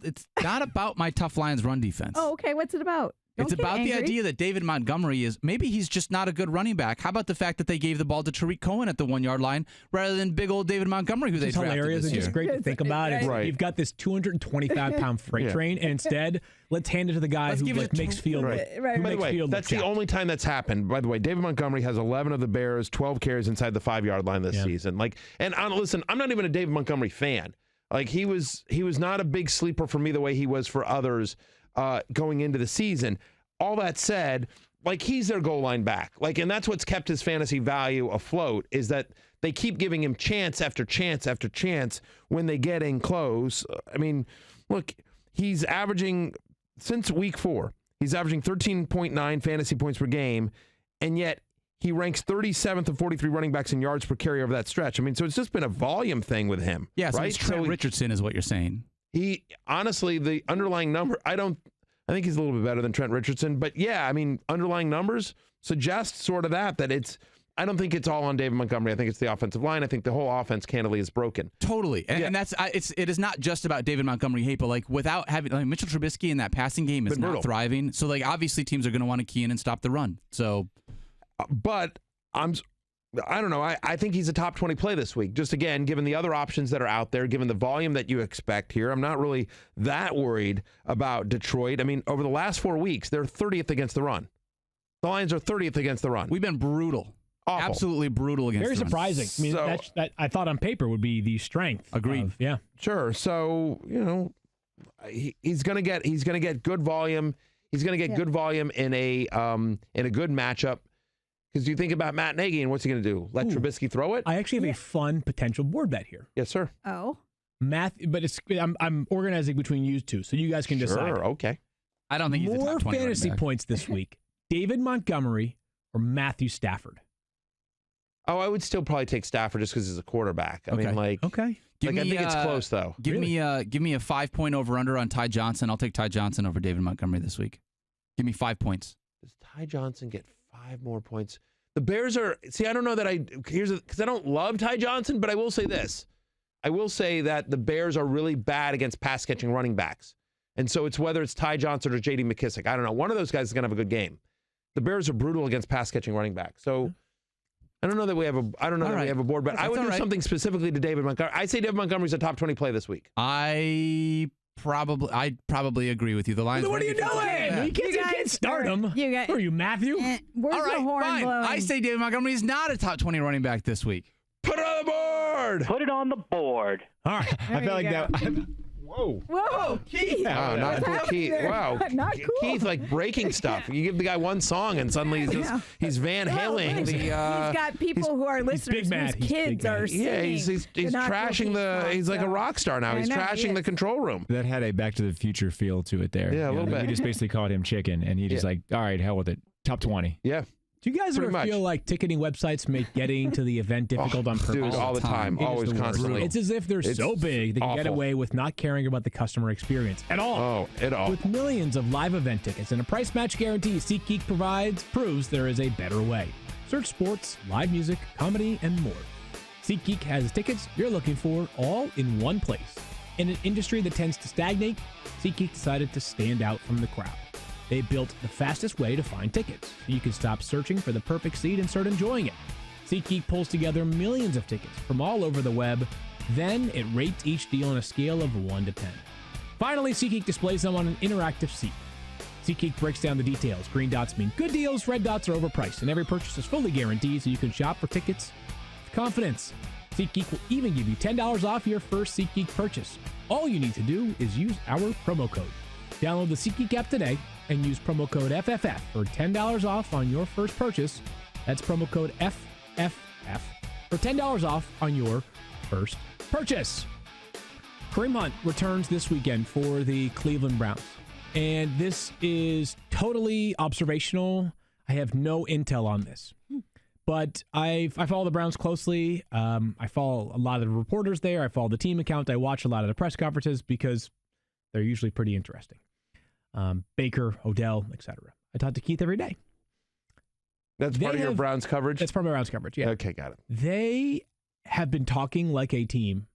my tough Lions run defense. Oh, okay. What's it about? It's about the idea that David Montgomery maybe he's just not a good running back. How about the fact that they gave the ball to Tariq Cohen at the 1-yard line rather than big old David Montgomery, who they drafted hilarious this year? It's just great to think about it. Right. You've got this 225-pound freight train, and instead, let's hand it to the guy who makes field. By the way, that's the only time that's happened. By the way, David Montgomery has 11 of the Bears, 12 carries inside the 5-yard line this season. Listen, I'm not even a David Montgomery fan. He was not a big sleeper for me the way he was for others going into the season. All that said, he's their goal line back. And that's what's kept his fantasy value afloat, is that they keep giving him chance after chance after chance when they get in close. I mean, look, he's averaging, since week 4, he's averaging 13.9 fantasy points per game, and yet he ranks 37th of 43 running backs in yards per carry over that stretch. I mean, so it's just been a volume thing with him. Yeah, so right? it's Trent Richardson is what you're saying. He, honestly, the underlying number, I think he's a little bit better than Trent Richardson. But yeah, I mean, underlying numbers suggest sort of that I don't think it's all on David Montgomery. I think it's the offensive line. I think the whole offense candidly is broken. Totally. And that's it is not just about David Montgomery hate, but without having Mitchell Trubisky in that passing game is not thriving. So obviously teams are going to want to key in and stop the run. So but I don't know. I think he's a top 20 play this week. Just again, given the other options that are out there, given the volume that you expect here, I'm not really that worried about Detroit. I mean, over the last 4 weeks, they're 30th against the run. The Lions are 30th against the run. We've been brutal. Awful. Absolutely brutal against Very the run. surprising. I mean, that I thought on paper would be the strength. Agreed. Yeah. Sure. So, he's going to get good volume. He's going to get good volume in a good matchup. Because you think about Matt Nagy and what's he going to do? Let Trubisky throw it? I actually have a fun potential board bet here. Yes, sir. Oh. But I'm organizing between you two, so you guys can decide. Sure. Okay. I don't think he's a More top 20 fantasy running back. points this week: David Montgomery or Matthew Stafford. Oh, I would still probably take Stafford just because he's a quarterback. I mean, Okay. I think it's close though. Give me a 5-point over/under on Ty Johnson. I'll take Ty Johnson over David Montgomery this week. Give me 5 points. Does Ty Johnson get 5 more points? The Bears are. See, I don't know that because I don't love Ty Johnson, but I will say this. I will say that the Bears are really bad against pass catching running backs, and so it's whether it's Ty Johnson or J.D. McKissick. I don't know. One of those guys is going to have a good game. The Bears are brutal against pass catching running backs, so. I don't know that we have a. I don't know that we have a board, but I would do something specifically to David Montgomery. I say David Montgomery's a top 20 play this week. I'd probably agree with you. The Lions. What are you doing? Yeah. You can't start him. Who are you, Matthew? Where's All right, the horn fine. blowing? I say David Montgomery is not a top 20 running back this week. Put it on the board. Put it on the board. All right. I felt like that. Whoa. Whoa, Keith. Oh, not cool, Keith. there? Wow, Not cool. Keith, like breaking stuff. You give the guy one song, and suddenly he's Van Halen. He's got people who are listeners big mad. whose He's big kids mad. are singing. Yeah, he's trashing the. He's like a rock star now. He's trashing the control room. That had a Back to the Future feel to it there. Yeah, a little bit. We just basically called him Chicken, and he just like, all right, hell with it. Top 20. Yeah. Do you guys Pretty ever much. feel like ticketing websites make getting to the event difficult on purpose? Dude, all the time. It is Always, the worst. constantly. It's as if they're so big they can get awful. away with not caring about the customer experience at all. Oh, at all. With millions of live event tickets and a price match guarantee, SeatGeek proves there is a better way. Search sports, live music, comedy, and more. SeatGeek has tickets you're looking for all in one place. In an industry that tends to stagnate, SeatGeek decided to stand out from the crowd. They built the fastest way to find tickets, so you can stop searching for the perfect seat and start enjoying it. SeatGeek pulls together millions of tickets from all over the web, then it rates each deal on a scale of 1 to 10. Finally, SeatGeek displays them on an interactive seat. SeatGeek breaks down the details. Green dots mean good deals, red dots are overpriced, and every purchase is fully guaranteed so you can shop for tickets with confidence. SeatGeek will even give you $10 off your first SeatGeek purchase. All you need to do is use our promo code. Download the SeatGeek app today and use promo code FFF for $10 off on your first purchase. That's promo code FFF for $10 off on your first purchase. Kareem Hunt returns this weekend for the Cleveland Browns. And this is totally observational. I have no intel on this. But I follow the Browns closely. I follow a lot of the reporters there. I follow the team account. I watch a lot of the press conferences because they're usually pretty interesting. Baker, Odell, etc. I talk to Keith every day. That's part of your Browns coverage? That's part of my Browns coverage, yeah. Okay, got it. They have been talking like a team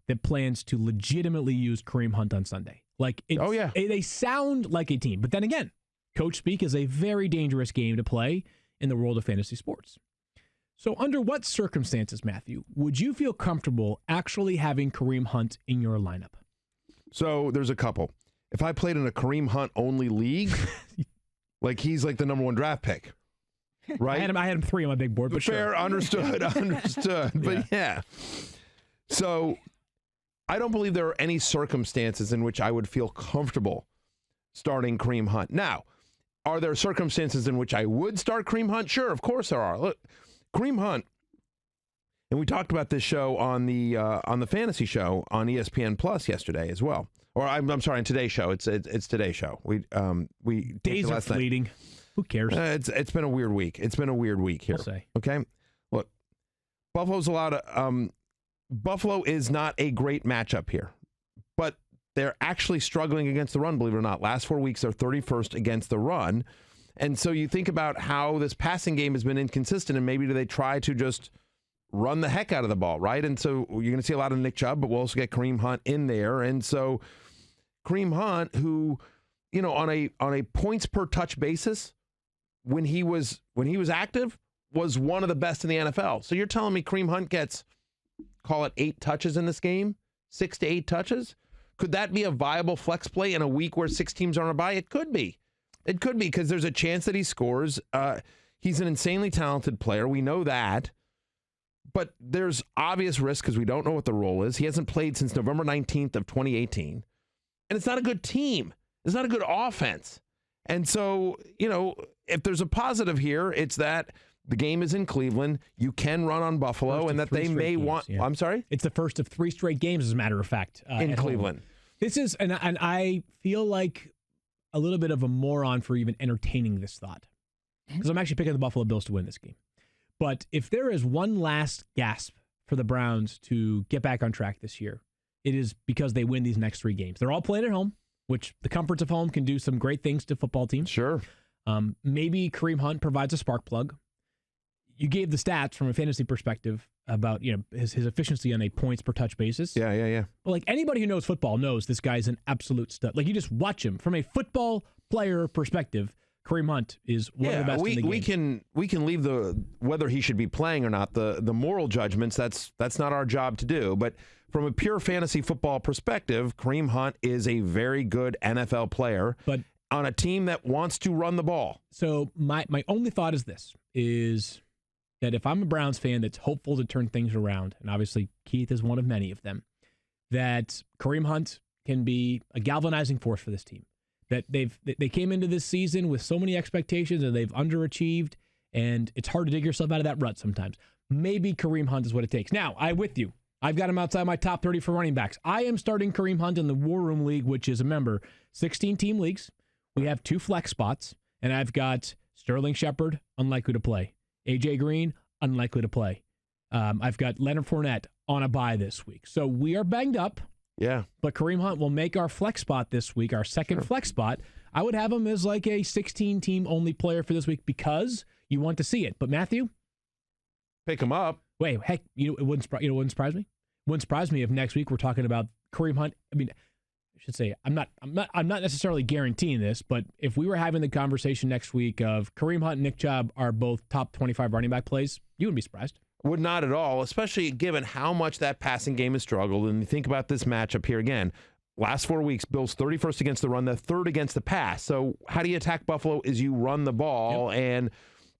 that plans to legitimately use Kareem Hunt on Sunday. They sound like a team. But then again, coach speak is a very dangerous game to play in the world of fantasy sports. So under what circumstances, Matthew, would you feel comfortable actually having Kareem Hunt in your lineup? So there's a couple. If I played in a Kareem Hunt only league, like he's like the number 1 draft pick, right? I had him 3 on my big board, but fair, sure. understood. But yeah. So I don't believe there are any circumstances in which I would feel comfortable starting Kareem Hunt. Now, are there circumstances in which I would start Kareem Hunt? Sure, of course there are. Look, Kareem Hunt, and we talked about this show on the fantasy show on ESPN Plus yesterday as well. Or I'm sorry, on today's show. It's today's show. We days are fleeting. Who cares? It's been a weird week. It's been a weird week here. We'll say. Okay, look, Buffalo is not a great matchup here, but they're actually struggling against the run. Believe it or not, last 4 weeks they're 31st against the run, and so you think about how this passing game has been inconsistent, and maybe do they try to just run the heck out of the ball, right? And so you're going to see a lot of Nick Chubb, but we'll also get Kareem Hunt in there, and so Kareem Hunt, who, on a points per touch basis, when he was active, was one of the best in the NFL. So you're telling me Kareem Hunt gets, call it 8 touches in this game, 6 to 8 touches? Could that be a viable flex play in a week where 6 teams are on a bye? It could be. It could be, because there's a chance that he scores. He's an insanely talented player. We know that. But there's obvious risk because we don't know what the role is. He hasn't played since November 19th of 2018. And it's not a good team. It's not a good offense. And so, if there's a positive here, it's that the game is in Cleveland. You can run on Buffalo, and that they may want. Yeah. I'm sorry? It's the first of 3 straight games, as a matter of fact. In Cleveland. Home. This is, and I feel like a little bit of a moron for even entertaining this thought. Because I'm actually picking the Buffalo Bills to win this game. But if there is one last gasp for the Browns to get back on track this year, it is because they win these next 3 games. They're all played at home, which the comforts of home can do some great things to football teams. Sure. Maybe Kareem Hunt provides a spark plug. You gave the stats from a fantasy perspective about his efficiency on a points per touch basis. Yeah. Well, like anybody who knows football knows this guy's an absolute stud. Like you just watch him from a football player perspective. Kareem Hunt is one of the best in the game. We can leave the whether he should be playing or not the moral judgments. That's not our job to do. But from a pure fantasy football perspective, Kareem Hunt is a very good NFL player, but on a team that wants to run the ball. So my only thought is this: is that if I'm a Browns fan that's hopeful to turn things around, and obviously Keith is one of many of them, that Kareem Hunt can be a galvanizing force for this team. That they came into this season with so many expectations and they've underachieved, and it's hard to dig yourself out of that rut sometimes. Maybe Kareem Hunt is what it takes. Now, I'm with you. I've got him outside my top 30 for running backs. I am starting Kareem Hunt in the War Room League, which is, remember, 16-team leagues. We have 2 flex spots, and I've got Sterling Shepard, unlikely to play. A.J. Green, unlikely to play. I've got Leonard Fournette on a bye this week. So we are banged up. Yeah. But Kareem Hunt will make our flex spot this week, our second flex spot. I would have him as like a 16-team only player for this week because you want to see it. But Matthew? Pick him up. Wait, heck, it wouldn't surprise me. Wouldn't surprise me if next week we're talking about Kareem Hunt. I mean, I should say I'm not necessarily guaranteeing this, but if we were having the conversation next week of Kareem Hunt and Nick Chubb are both top 25 running back plays, you wouldn't be surprised. Would not at all, especially given how much that passing game has struggled. And you think about this matchup here again. Last 4 weeks, Bills 31st against the run, the 3rd against the pass. So how do you attack Buffalo is you run the ball. Yep. And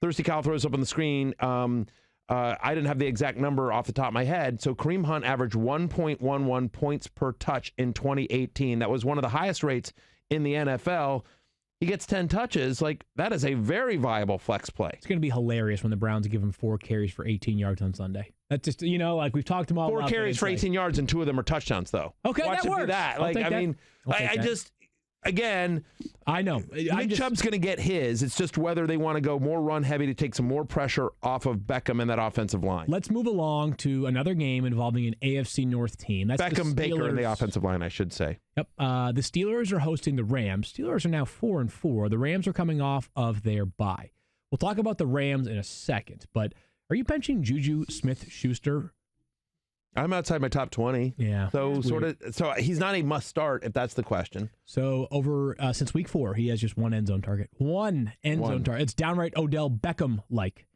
Thirsty Kyle throws up on the screen. I didn't have the exact number off the top of my head. So Kareem Hunt averaged 1.11 points per touch in 2018. That was one of the highest rates in the NFL. He gets 10 touches. Like, that is a very viable flex play. It's going to be hilarious when the Browns give him 4 carries for 18 yards on Sunday. That's just, like we've talked them all 4 carries for 18 yards, and 2 of them are touchdowns, though. Okay, watch that works. Do that. Like, I mean, I just, again, I know. Nick Chubb's going to get his. It's just whether they want to go more run heavy to take some more pressure off of Beckham and that offensive line. Let's move along to another game involving an AFC North team. That's Beckham, Baker, and the offensive line, I should say. Yep. The Steelers are hosting the Rams. Steelers are now 4-4. The Rams are coming off of their bye. We'll talk about the Rams in a second, but are you benching Juju Smith-Schuster? I'm outside my top 20. Yeah. So he's not a must start if that's the question. So over since week 4, he has just 1 end zone target. 1 end zone target. It's downright Odell Beckham-like.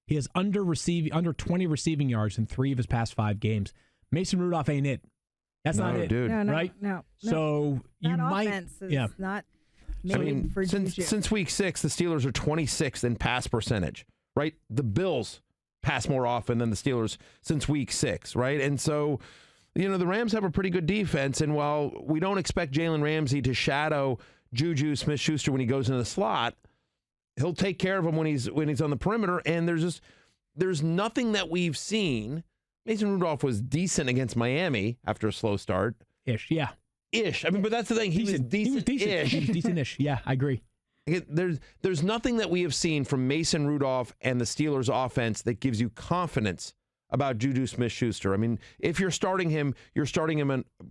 He has under 20 receiving yards in 3 of his past 5 games. Mason Rudolph ain't it. That's not it, dude. No, right? No. So you might. Is not made for Juju. Since week 6, the Steelers are 26th in pass percentage. Right. The Bills pass more often than the Steelers since week 6, right? And so, the Rams have a pretty good defense, and while we don't expect Jalen Ramsey to shadow Juju Smith-Schuster when he goes into the slot, he'll take care of him when he's on the perimeter, and there's nothing that we've seen. Mason Rudolph was decent against Miami after a slow start. Ish, yeah. Ish. I mean, but that's the thing. He was decent-ish. He was decent-ish. Yeah, I agree. There's nothing that we have seen from Mason Rudolph and the Steelers offense that gives you confidence about Juju Smith-Schuster. I mean, if you're starting him,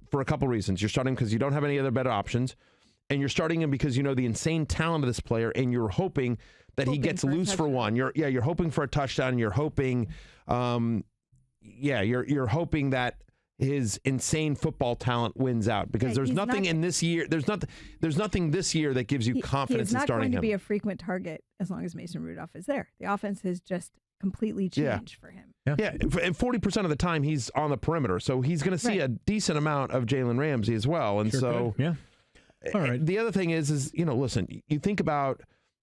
for a couple reasons. You're starting because you don't have any other better options, and you're starting him because you know the insane talent of this player, and you're hoping that he gets loose for one. You're hoping for a touchdown. You're hoping, you're hoping that his insane football talent wins out because there's nothing in this year. There's nothing this year that gives you confidence in starting him. He's not going to be a frequent target as long as Mason Rudolph is there. The offense has just completely changed for him. Yeah, and 40% of the time he's on the perimeter, so he's going to see a decent amount of Jalen Ramsey as well. And All right. The other thing is listen, you think about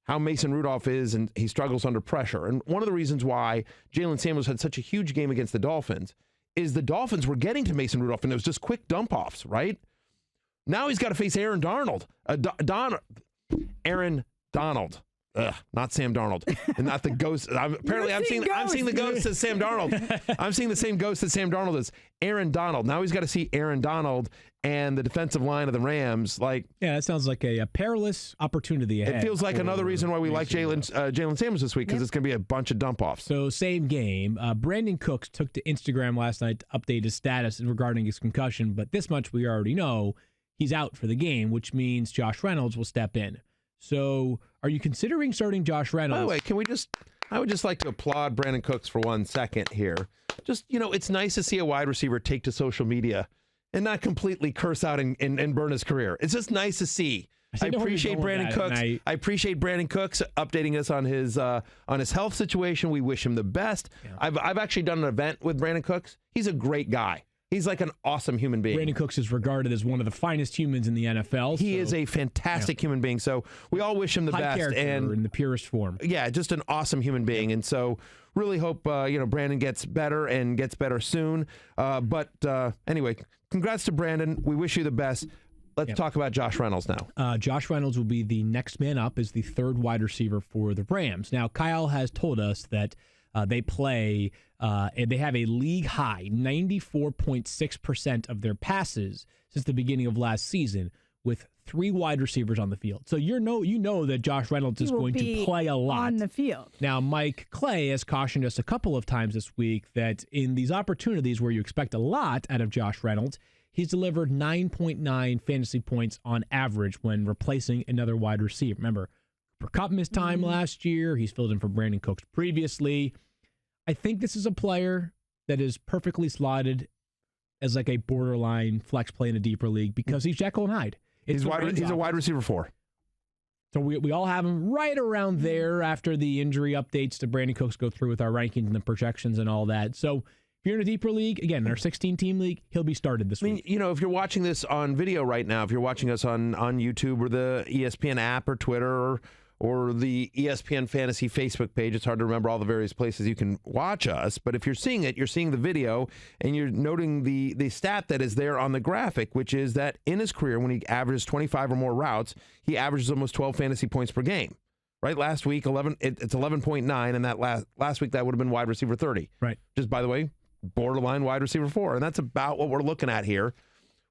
how Mason Rudolph is, and he struggles under pressure. And one of the reasons why Jalen Samuels had such a huge game against the Dolphins is the Dolphins were getting to Mason Rudolph, and it was just quick dump-offs, right? Now he's got to face Aaron Darnold. Aaron Donald. Not Sam Darnold, and not the ghost. Apparently, I'm seeing the ghost as Sam Darnold. I'm seeing the same ghost that Sam Darnold is. Aaron Donald. Now he's got to see Aaron Donald and the defensive line of the Rams. That sounds like a perilous opportunity ahead. It feels like another reason why we like Jalen Samuels this week, because it's going to be a bunch of dump offs. So same game. Brandon Cooks took to Instagram last night to update his status regarding his concussion, but this much we already know: he's out for the game, which means Josh Reynolds will step in. So, are you considering starting Josh Reynolds? By the way, I would just like to applaud Brandon Cooks for 1 second here. Just, it's nice to see a wide receiver take to social media and not completely curse out and burn his career. It's just nice to see. I appreciate Brandon Cooks. I appreciate Brandon Cooks updating us on his health situation. We wish him the best. Yeah. I've actually done an event with Brandon Cooks. He's a great guy. He's like an awesome human being. Brandon Cooks is regarded as one of the finest humans in the NFL. He is a fantastic human being. So we all wish him the best. And in the purest form. Yeah, just an awesome human being. And so really hope Brandon gets better and gets better soon. But anyway, congrats to Brandon. We wish you the best. Let's talk about Josh Reynolds now. Josh Reynolds will be the next man up as the third wide receiver for the Rams. Now, Kyle has told us that they play, and they have a league high 94.6% of their passes since the beginning of last season, with 3 wide receivers on the field. So you know that Josh Reynolds is going to play a lot on the field. Now, Mike Clay has cautioned us a couple of times this week that in these opportunities where you expect a lot out of Josh Reynolds, he's delivered 9.9 fantasy points on average when replacing another wide receiver. Remember, Cooper Kupp missed time last year. He's filled in for Brandon Cooks previously. I think this is a player that is perfectly slotted as like a borderline flex play in a deeper league because he's Jekyll and Hyde. He's a wide receiver 4. So we all have him right around there after the injury updates to Brandon Cooks go through with our rankings and the projections and all that. So if you're in a deeper league, again, in our 16-team league, he'll be started this week. If you're watching this on video right now, if you're watching us on YouTube or the ESPN app or Twitter or the ESPN Fantasy Facebook page. It's hard to remember all the various places you can watch us, but if you're seeing it, you're seeing the video, and you're noting the stat that is there on the graphic, which is that in his career, when he averages 25 or more routes, he averages almost 12 fantasy points per game. Right? Last week, it's 11.9, and that last week, that would have been wide receiver 30. Right. Just, by the way, borderline wide receiver 4, and that's about what we're looking at here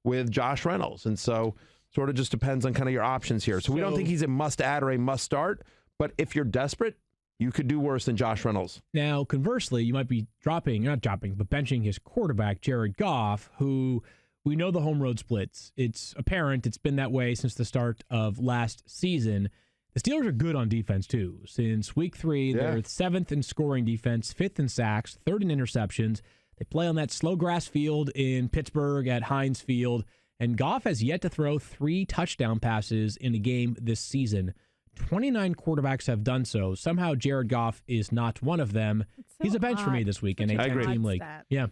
with Josh Reynolds, and so sort of just depends on kind of your options here. So we don't think he's a must-add or a must-start, but if you're desperate, you could do worse than Josh Reynolds. Now, conversely, you might be benching his quarterback, Jared Goff, who we know the home road splits. It's apparent. It's been that way since the start of last season. The Steelers are good on defense, too. Since week 3, they're 7th in scoring defense, 5th in sacks, 3rd in interceptions. They play on that slow grass field in Pittsburgh at Heinz Field. And Goff has yet to throw 3 touchdown passes in a game this season. 29 quarterbacks have done so. Somehow Jared Goff is not one of them. He's a bench for me this week in a 10-team league. Yeah.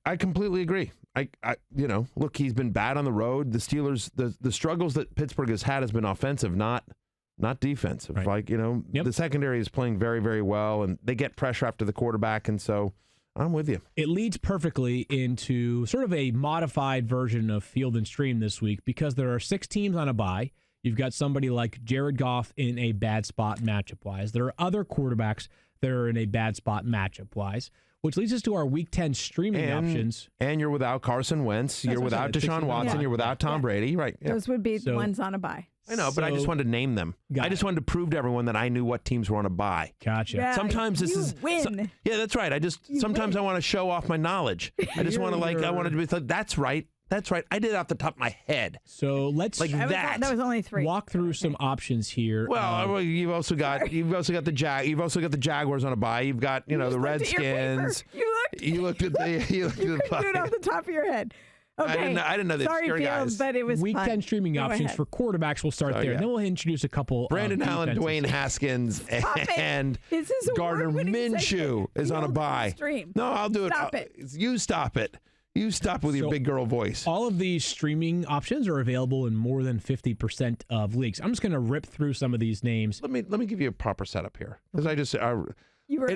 I completely agree. Look, he's been bad on the road. The Steelers, the struggles that Pittsburgh has been offensive, not defensive. Right. The secondary is playing very, very well, and they get pressure after the quarterback, and so I'm with you. It leads perfectly into sort of a modified version of Field and Stream this week because there are 6 teams on a bye. You've got somebody like Jared Goff in a bad spot matchup-wise. There are other quarterbacks that are in a bad spot matchup-wise, which leads us to our Week 10 streaming options. And you're without Carson Wentz. You're without Deshaun Watson. You're without Tom Brady. Right. Yeah. Those would be the ones on a bye. I know, but I just wanted to name them. I just wanted to prove to everyone that I knew what teams were on a bye. Gotcha. Yeah, sometimes this is win. Yeah, that's right. Sometimes I want to show off my knowledge. I just want to I wanted to be like, that's right. That's right. I did it off the top of my head. So let's that was only 3. Walk through some options here. Well, you've also got the Jaguars on a bye. You've got the Redskins. You looked at the you could do it off the top of your head. Okay. I didn't know that. Sorry, guys. but it was Week fun. 10 streaming options for quarterbacks. We'll start there. And then we'll introduce a couple. Brandon Allen, Dwayne Haskins, and Gardner Minshew is on a bye. Stream. No, I'll do it. Stop it. You stop it. You stop with your big girl voice. All of these streaming options are available in more than 50% of leagues. I'm just going to rip through some of these names. Let me give you a proper setup here, because it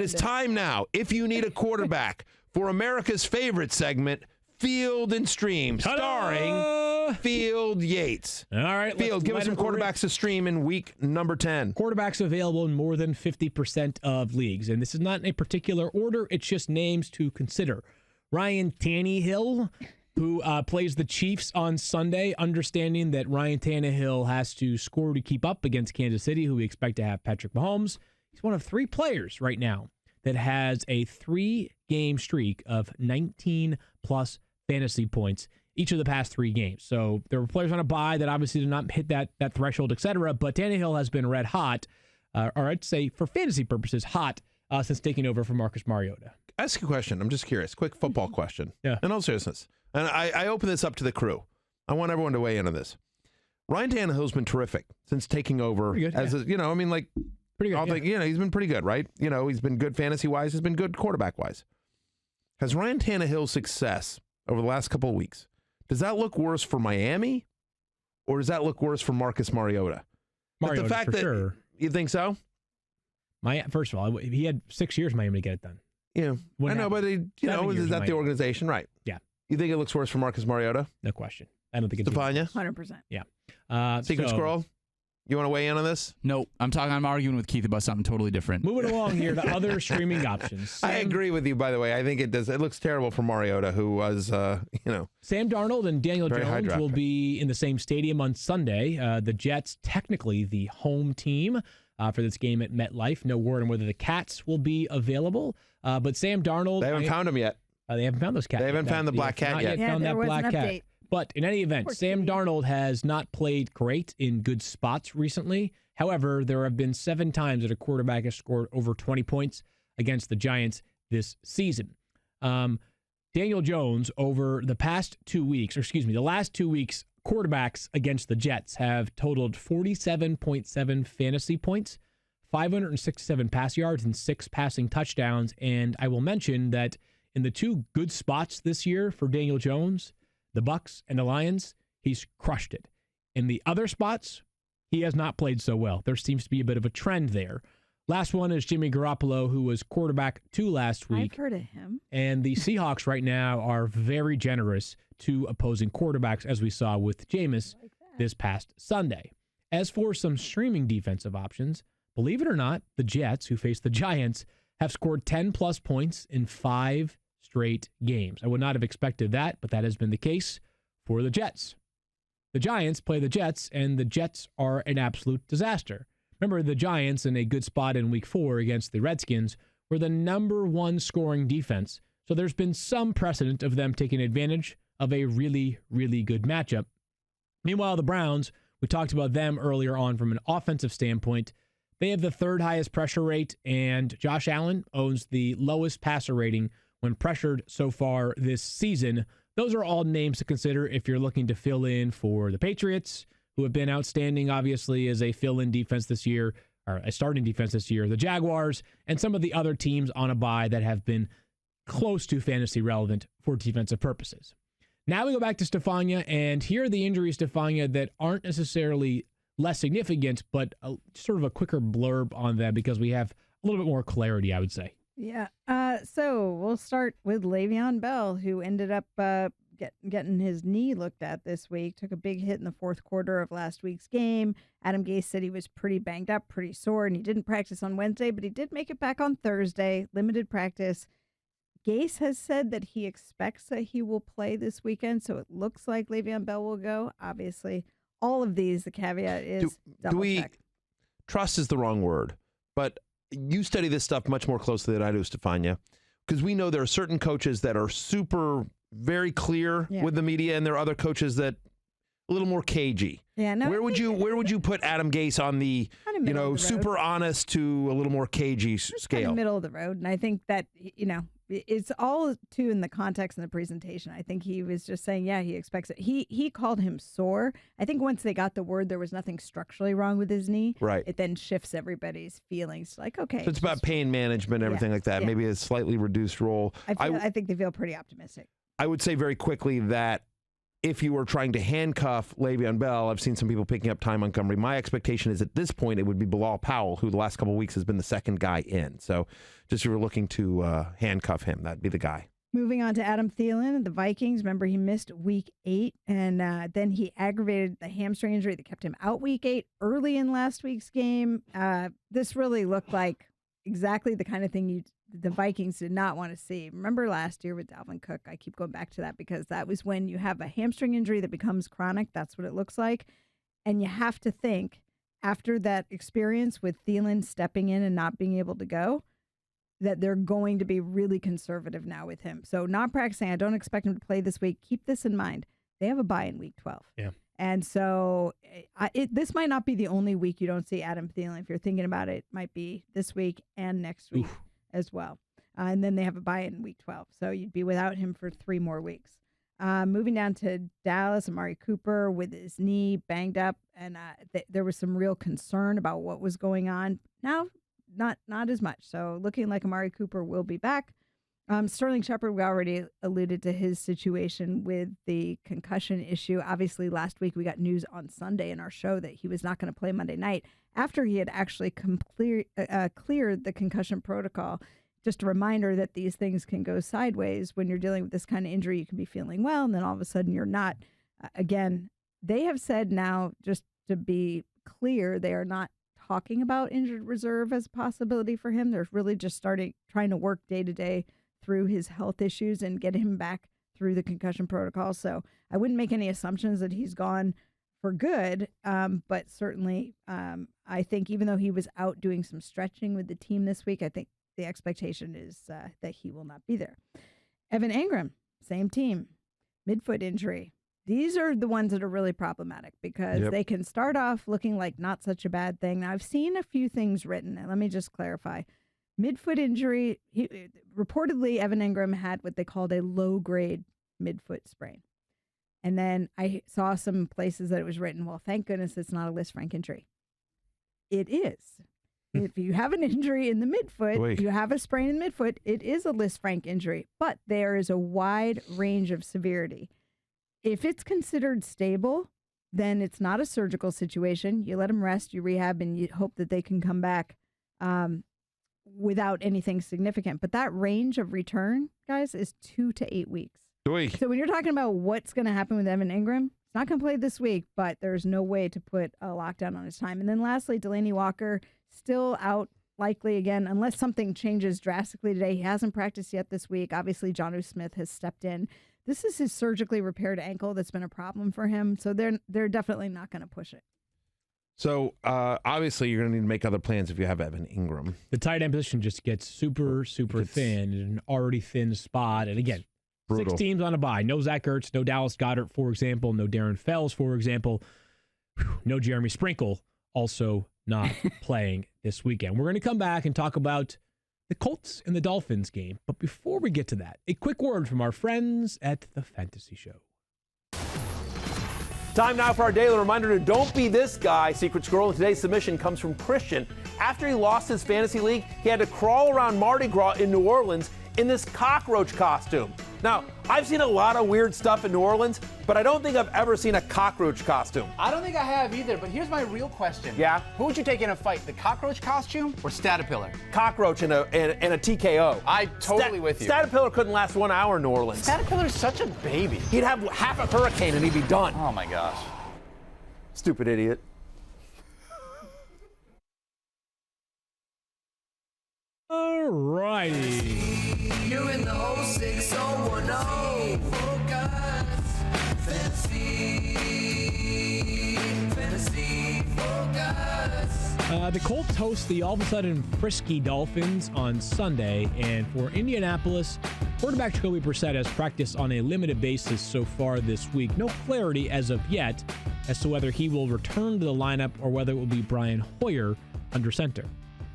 is time now. If you need a quarterback for America's favorite segment, Field and Stream, starring Field Yates. All right, Field, give us some quarterbacks to stream in week number 10. Quarterbacks available in more than 50% of leagues, and this is not in a particular order. It's just names to consider. Ryan Tannehill, who plays the Chiefs on Sunday, understanding that Ryan Tannehill has to score to keep up against Kansas City, who we expect to have Patrick Mahomes. He's one of 3 players right now that has a 3-game streak of 19-plus fantasy points each of the past 3 games. So there were players on a bye that obviously did not hit that threshold, et cetera, but Tannehill has been red hot, or I'd say for fantasy purposes, hot since taking over from Marcus Mariota. Ask a question. I'm just curious. Quick football question. Yeah. In all seriousness. And I open this up to the crew. I want everyone to weigh in on this. Ryan Tannehill's been terrific since taking over. Pretty good, pretty good. He's been pretty good, right? He's been good fantasy-wise. He's been good quarterback-wise. Has Ryan Tannehill's success over the last couple of weeks, does that look worse for Miami, or does that look worse for Marcus Mariota? Mariota, the fact for that sure. You think so? First of all, he had 6 years in Miami to get it done. Yeah, I know, but is that the organization, right? Yeah. You think it looks worse for Marcus Mariota? No question. I don't think it's Stephania? 100%. Yeah. Secret Squirrel, you want to weigh in on this? Nope. I'm arguing with Keith about something totally different. Moving along here to other streaming options. I agree with you, by the way. I think it does. It looks terrible for Mariota, who was, Sam Darnold and Daniel Very high Jones draft will pick. be in the same stadium on Sunday. The Jets, technically the home team for this game at MetLife. No word on whether the Cats will be available. But Sam Darnold. They haven't found him yet. They haven't found those cats. They haven't found the black cat yet. Found there that was black an cat. update. But in any event, Poor Sam kitty. Darnold has not played great in good spots recently. However, there have been 7 times that a quarterback has scored over 20 points against the Giants this season. Daniel Jones, over the past 2 weeks, the last 2 weeks, quarterbacks against the Jets have totaled 47.7 fantasy points, 567 pass yards, and 6 passing touchdowns. And I will mention that in the 2 good spots this year for Daniel Jones, the Bucs and the Lions, he's crushed it. In the other spots, he has not played so well. There seems to be a bit of a trend there. Last one is Jimmy Garoppolo, who was quarterback 2 last week. I've heard of him. And the Seahawks right now are very generous to opposing quarterbacks, as we saw with Jameis this past Sunday. As for some streaming defensive options, believe it or not, the Jets, who face the Giants, have scored 10-plus points in 5 straight games. I would not have expected that, but that has been the case for the Jets. The Giants play the Jets, and the Jets are an absolute disaster. Remember, the Giants, in a good spot in Week 4 against the Redskins, were the number 1 scoring defense. So there's been some precedent of them taking advantage of a really, really good matchup. Meanwhile, the Browns, we talked about them earlier on from an offensive standpoint. They have the 3rd highest pressure rate, and Josh Allen owns the lowest passer rating when pressured so far this season. Those are all names to consider if you're looking to fill in for the Patriots, who have been outstanding, obviously, as a fill-in defense this year, or a starting defense this year, the Jaguars, and some of the other teams on a bye that have been close to fantasy relevant for defensive purposes. Now we go back to Stephania, and here are the injuries, Stephania, that aren't necessarily less significant, but sort of a quicker blurb on them because we have a little bit more clarity, I would say. Yeah. So we'll start with Le'Veon Bell, who ended up getting his knee looked at this week. Took a big hit in the 4th quarter of last week's game. Adam Gase said he was pretty banged up, pretty sore, and he didn't practice on Wednesday, but he did make it back on Thursday. Limited practice. Gase has said that he expects that he will play this weekend, so it looks like Le'Veon Bell will go. Obviously, all of these, the caveat is double check. Trust is the wrong word, but you study this stuff much more closely than I do, Stephania, because we know there are certain coaches that are very clear with the media, and there are other coaches that a little more cagey. Yeah, no. Where would you put Adam Gase on the super honest to a little more cagey scale? Kind of middle of the road, and I think that it's all too in the context and the presentation. I think he was just saying, he expects it. He called him sore. I think once they got the word there was nothing structurally wrong with his knee, right, it then shifts everybody's feelings. Like, okay, so it's about pain management, everything like that. Yeah. Maybe a slightly reduced role. I think they feel pretty optimistic. I would say very quickly that if you were trying to handcuff Le'Veon Bell, I've seen some people picking up Ty Montgomery. My expectation is at this point it would be Bilal Powell, who the last couple of weeks has been the second guy in. So just if you were looking to handcuff him, that'd be the guy. Moving on to Adam Thielen, the Vikings. Remember, he missed week 8, and then he aggravated the hamstring injury that kept him out week 8 early in last week's game. This really looked like exactly the kind of thing the Vikings did not want to see. Remember last year with Dalvin Cook? I keep going back to that because that was when you have a hamstring injury that becomes chronic. That's what it looks like. And you have to think, after that experience with Thielen stepping in and not being able to go, that they're going to be really conservative now with him. So not practicing. I don't expect him to play this week. Keep this in mind. They have a bye in week 12. Yeah. And so this might not be the only week you don't see Adam Thielen. If you're thinking about it, it might be this week and next week as well. And then they have a bye in week 12. So you'd be without him for 3 more weeks. Moving down to Dallas, Amari Cooper with his knee banged up. And there was some real concern about what was going on. Now, not as much. So looking like Amari Cooper will be back. Sterling Shepard, we already alluded to his situation with the concussion issue. Obviously, last week we got news on Sunday in our show that he was not going to play Monday night after he had actually cleared the concussion protocol. Just a reminder that these things can go sideways when you're dealing with this kind of injury. You can be feeling well, and then all of a sudden you're not. Again, they have said now, just to be clear, they are not talking about injured reserve as a possibility for him. They're really just trying to work day to day through his health issues and get him back through the concussion protocol. So I wouldn't make any assumptions that he's gone for good. But certainly I think even though he was out doing some stretching with the team this week, I think the expectation is that he will not be there. Evan Engram, same team, midfoot injury. These are the ones that are really problematic because they can start off looking like not such a bad thing. Now, I've seen a few things written, and let me just clarify. Midfoot injury, reportedly Evan Engram had what they called a low-grade midfoot sprain. And then I saw some places that it was written, well, thank goodness it's not a Lisfranc injury. It is. If you have an injury in the midfoot, you have a sprain in the midfoot, it is a Lisfranc injury. But there is a wide range of severity. If it's considered stable, then it's not a surgical situation. You let them rest, you rehab, and you hope that they can come back without anything significant. But that range of return, guys, is 2 to 8 weeks. So when you're talking about what's going to happen with Evan Engram, it's not going to play this week, but there's no way to put a lockdown on his time. And then lastly, Delaney Walker, still out likely again, unless something changes drastically today. He hasn't practiced yet this week. Obviously, Juju Smith has stepped in. This is his surgically repaired ankle that's been a problem for him. So they're definitely not going to push it. So obviously you're going to need to make other plans if you have Evan Engram. The tight end position just gets super thin in an already thin spot. And again, brutal. 6 teams on a bye. No Zach Ertz, no Dallas Goedert, for example. No Darren Fells, for example. No Jeremy Sprinkle, also not playing this weekend. We're going to come back and talk about the Colts and the Dolphins game. But before we get to that, a quick word from our friends at the Fantasy Show. Time now for our daily reminder to don't be this guy, Secret Squirrel. And today's submission comes from Christian. After he lost his fantasy league, he had to crawl around Mardi Gras in New Orleans in this cockroach costume. Now, I've seen a lot of weird stuff in New Orleans, but I don't think I've ever seen a cockroach costume. I don't think I have either, but here's my real question. Yeah? Who would you take in a fight, the cockroach costume or Statapiller? Cockroach and a TKO. I totally with you. Statapiller couldn't last 1 hour in New Orleans. Statapiller's such a baby. He'd have half a hurricane and he'd be done. Oh my gosh. Stupid idiot. All righty. You in the 06010. Focus. Fantasy focus. The Colts host the all-of-a-sudden frisky Dolphins on Sunday, and for Indianapolis, quarterback Jacoby Brissett has practiced on a limited basis so far this week. No clarity as of yet as to whether he will return to the lineup or whether it will be Brian Hoyer under center.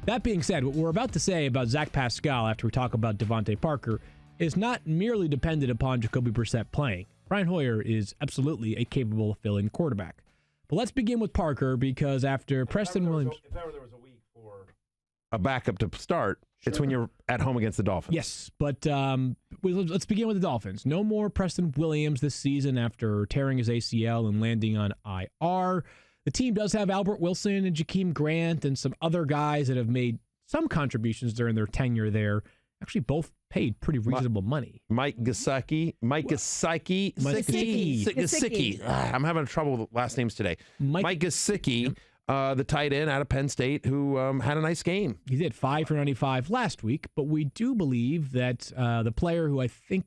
That being said, what we're about to say about Zach Pascal after we talk about DeVante Parker is not merely dependent upon Jacoby Brissett playing. Brian Hoyer is absolutely a capable fill-in quarterback. But let's begin with Parker because after Preston Williams... If ever there was a week for a backup to start, It's when you're at home against the Dolphins. Yes, but let's begin with the Dolphins. No more Preston Williams this season after tearing his ACL and landing on IR. The team does have Albert Wilson and Jakeem Grant and some other guys that have made some contributions during their tenure there. Actually, both paid pretty reasonable money. Mike Gesicki. I'm having trouble with last names today. Mike Gesicki. The tight end out of Penn State who had a nice game. He did 5 for 95 last week, but we do believe that the player who I think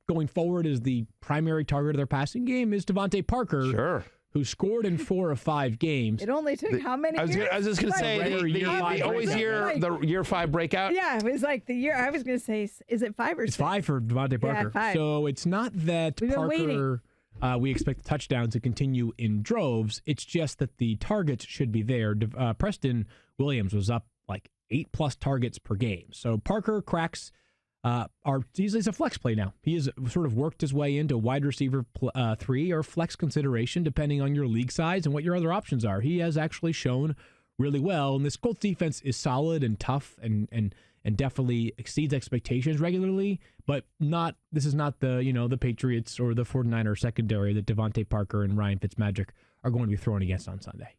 going forward is the primary target of their passing game is DeVante Parker, who scored in 4 of 5 games. It only took how many years? I was just going to say, the year 5 breakout. Yeah, it was like the year. I was going to say, is it 5 or 6? It's 5 for DeVante Parker. Yeah, 5. So it's not that Parker... we expect the touchdown to continue in droves. It's just that the targets should be there. Preston Williams was up like 8+ targets per game. So Parker cracks he's a flex play now. He has sort of worked his way into wide receiver 3 or flex consideration, depending on your league size and what your other options are. He has actually shown really well, and this Colts defense is solid and tough and definitely exceeds expectations regularly, but this is not the Patriots or the 49ers secondary that DeVante Parker and Ryan Fitzmagic are going to be thrown against on Sunday.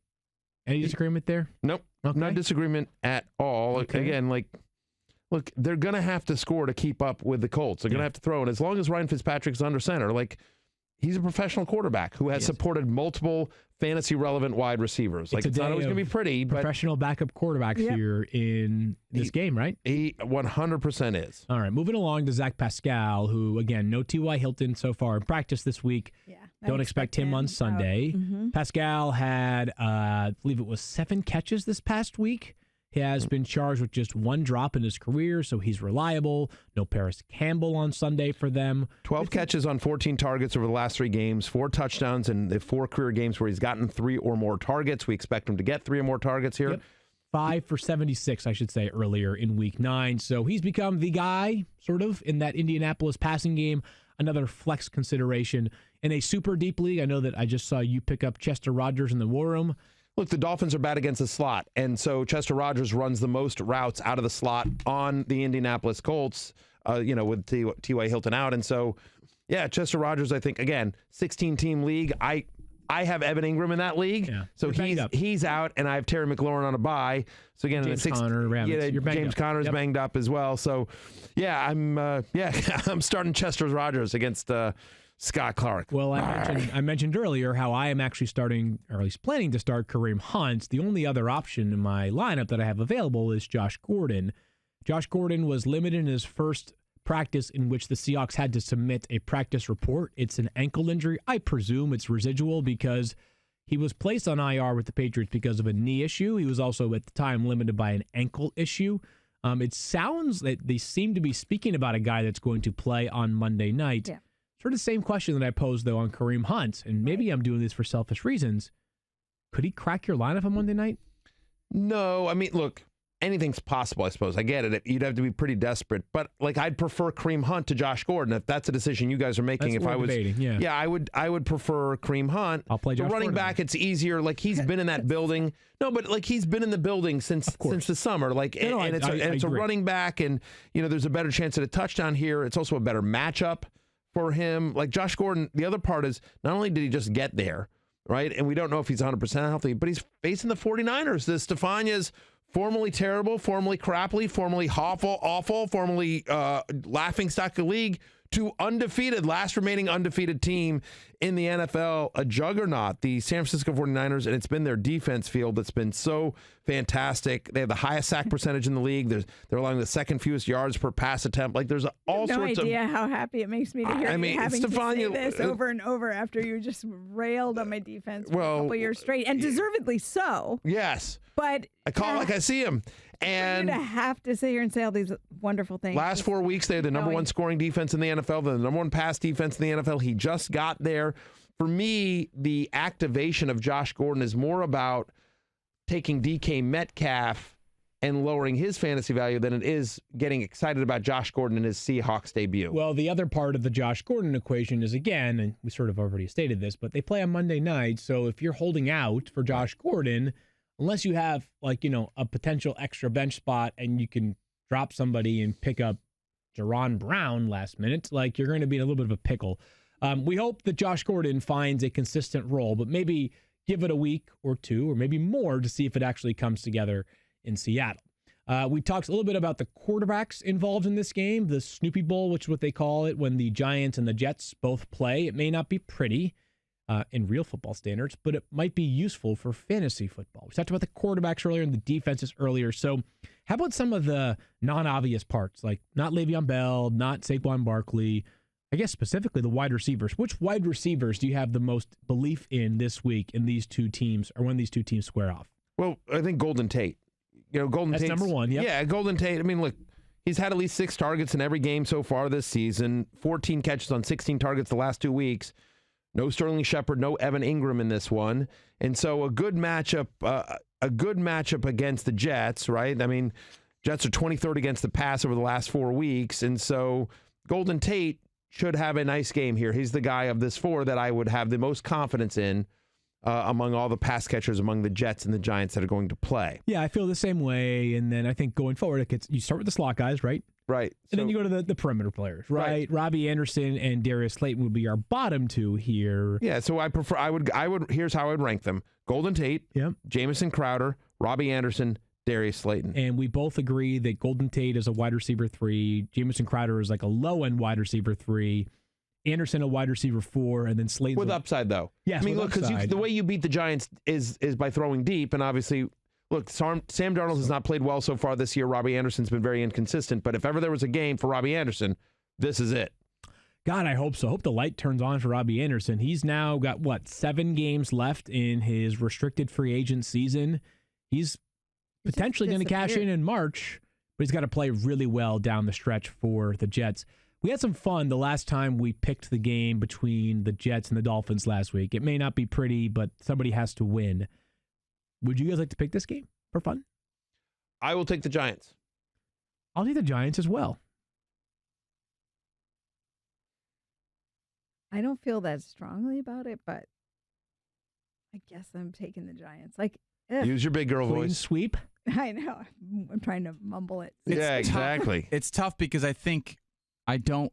Any disagreement there? Nope. Okay. No disagreement at all. Okay. Again, look, they're going to have to score to keep up with the Colts. They're going to have to throw, and as long as Ryan Fitzpatrick's under center, he's a professional quarterback who has supported multiple fantasy-relevant wide receivers. It's not always going to be pretty. Professional backup quarterbacks here in this game, right? He 100% is. All right, moving along to Zach Pascal, who, again, no T.Y. Hilton so far in practice this week. Yeah, don't expect him on Sunday. Mm-hmm. Pascal had, I believe it was 7 catches this past week. He has been charged with just 1 drop in his career, so he's reliable. No Paris Campbell on Sunday for them. 12 catches on 14 targets over the last 3 games, 4 touchdowns in the 4 career games where he's gotten 3 or more targets. We expect him to get 3 or more targets here. Yep. 5 for 76, I should say, earlier in week 9. So he's become the guy, sort of, in that Indianapolis passing game. Another flex consideration in a super deep league. I know that I just saw you pick up Chester Rogers in the War Room. Look, the Dolphins are bad against the slot, and so Chester Rogers runs the most routes out of the slot on the Indianapolis Colts, with T.Y. Hilton out. And so, yeah, Chester Rogers, I think, again, 16-team league. I have Evan Ingram in that league, so he's out, and I have Terry McLaurin on a bye. So, again, James Conner is banged up as well. So, yeah, I'm starting Chester Rogers against Scott Clark. Well, I mentioned earlier how I am actually starting, or at least planning to start, Kareem Hunt. The only other option in my lineup that I have available is Josh Gordon. Josh Gordon was limited in his first practice in which the Seahawks had to submit a practice report. It's an ankle injury. I presume it's residual because he was placed on IR with the Patriots because of a knee issue. He was also at the time limited by an ankle issue. It sounds that they seem to be speaking about a guy that's going to play on Monday night. Yeah. Sort of the same question that I posed, though, on Kareem Hunt, and maybe I'm doing this for selfish reasons. Could he crack your lineup on Monday night? No. I mean, look, anything's possible, I suppose. I get it. You'd have to be pretty desperate. But, I'd prefer Kareem Hunt to Josh Gordon. If that's a decision you guys are making. That's if I was debating, I would prefer Kareem Hunt. I'll play Josh running Gordon. back, it's easier. He's been in that building. No, but he's been in the building since the summer. It's a running back, and there's a better chance at a touchdown here. It's also a better matchup for him. Josh Gordon, the other part is not only did he just get there, right? And we don't know if he's 100% healthy, but he's facing the 49ers. The Stephania's formerly terrible, formerly crappy, formerly awful, formerly laughingstock of league, to last remaining undefeated team in the NFL, a juggernaut, the San Francisco 49ers, and it's been their defense field that's been so fantastic. They have the highest sack percentage in the league. They're allowing the second fewest yards per pass attempt. There's all sorts of... No idea how happy it makes me to hear you having Stephania, to say this over and over after you just railed on my defense for a couple years straight, and deservedly so. Yes. But I call it like I see him. And for you to have to sit here and say all these wonderful things. Last 4 weeks, they had the number 1 scoring defense in the NFL, the number 1 pass defense in the NFL. He just got there. For me, the activation of Josh Gordon is more about taking DK Metcalf and lowering his fantasy value than it is getting excited about Josh Gordon in his Seahawks debut. Well, the other part of the Josh Gordon equation is, again, and we sort of already stated this, but they play on Monday night, so if you're holding out for Josh Gordon, unless you have a potential extra bench spot and you can drop somebody and pick up Jaron Brown last minute, like you're going to be in a little bit of a pickle. We hope that Josh Gordon finds a consistent role, but maybe give it a week or two or maybe more to see if it actually comes together in Seattle. We talked a little bit about the quarterbacks involved in this game, the Snoopy Bowl, which is what they call it when the Giants and the Jets both play. It may not be pretty in real football standards, but it might be useful for fantasy football. We talked about the quarterbacks earlier and the defenses earlier. So how about some of the non-obvious parts, like not Le'Veon Bell, not Saquon Barkley, I guess specifically the wide receivers. Which wide receivers do you have the most belief in this week in these two teams or when these two teams square off? Well, I think Golden Tate. That's number one. Yep. Yeah, Golden Tate. I mean, look, he's had at least 6 targets in every game so far this season, 14 catches on 16 targets the last 2 weeks. No Sterling Shepard, no Evan Ingram in this one. And so a good matchup against the Jets, right? I mean, Jets are 23rd against the pass over the last 4 weeks. And so Golden Tate should have a nice game here. He's the guy of this 4 that I would have the most confidence in among all the pass catchers among the Jets and the Giants that are going to play. Yeah, I feel the same way. And then I think going forward, you start with the slot guys, right? Right. And then you go to the perimeter players, right? Robbie Anderson and Darius Slayton would be our bottom 2 here. Yeah, so I would here's how I would rank them. Golden Tate, Jamison Crowder, Robbie Anderson, Darius Slayton. And we both agree that Golden Tate is a wide receiver 3, Jamison Crowder is like a low-end wide receiver 3, Anderson a wide receiver 4, and then Slayton with upside though. Yes, I mean, look, because the way you beat the Giants is by throwing deep, and obviously, look, Sam Darnold has not played well so far this year. Robbie Anderson's been very inconsistent, but if ever there was a game for Robbie Anderson, this is it. God, I hope so. I hope the light turns on for Robbie Anderson. He's now got 7 games left in his restricted free agent season. He's potentially going to cash in March, but he's got to play really well down the stretch for the Jets. We had some fun the last time we picked the game between the Jets and the Dolphins last week. It may not be pretty, but somebody has to win. Would you guys like to pick this game for fun? I will take the Giants. I'll take the Giants as well. I don't feel that strongly about it, but I guess I'm taking the Giants. Use your big girl voice. Sweep. I know. I'm trying to mumble it. Yeah, exactly. It's tough because I think I don't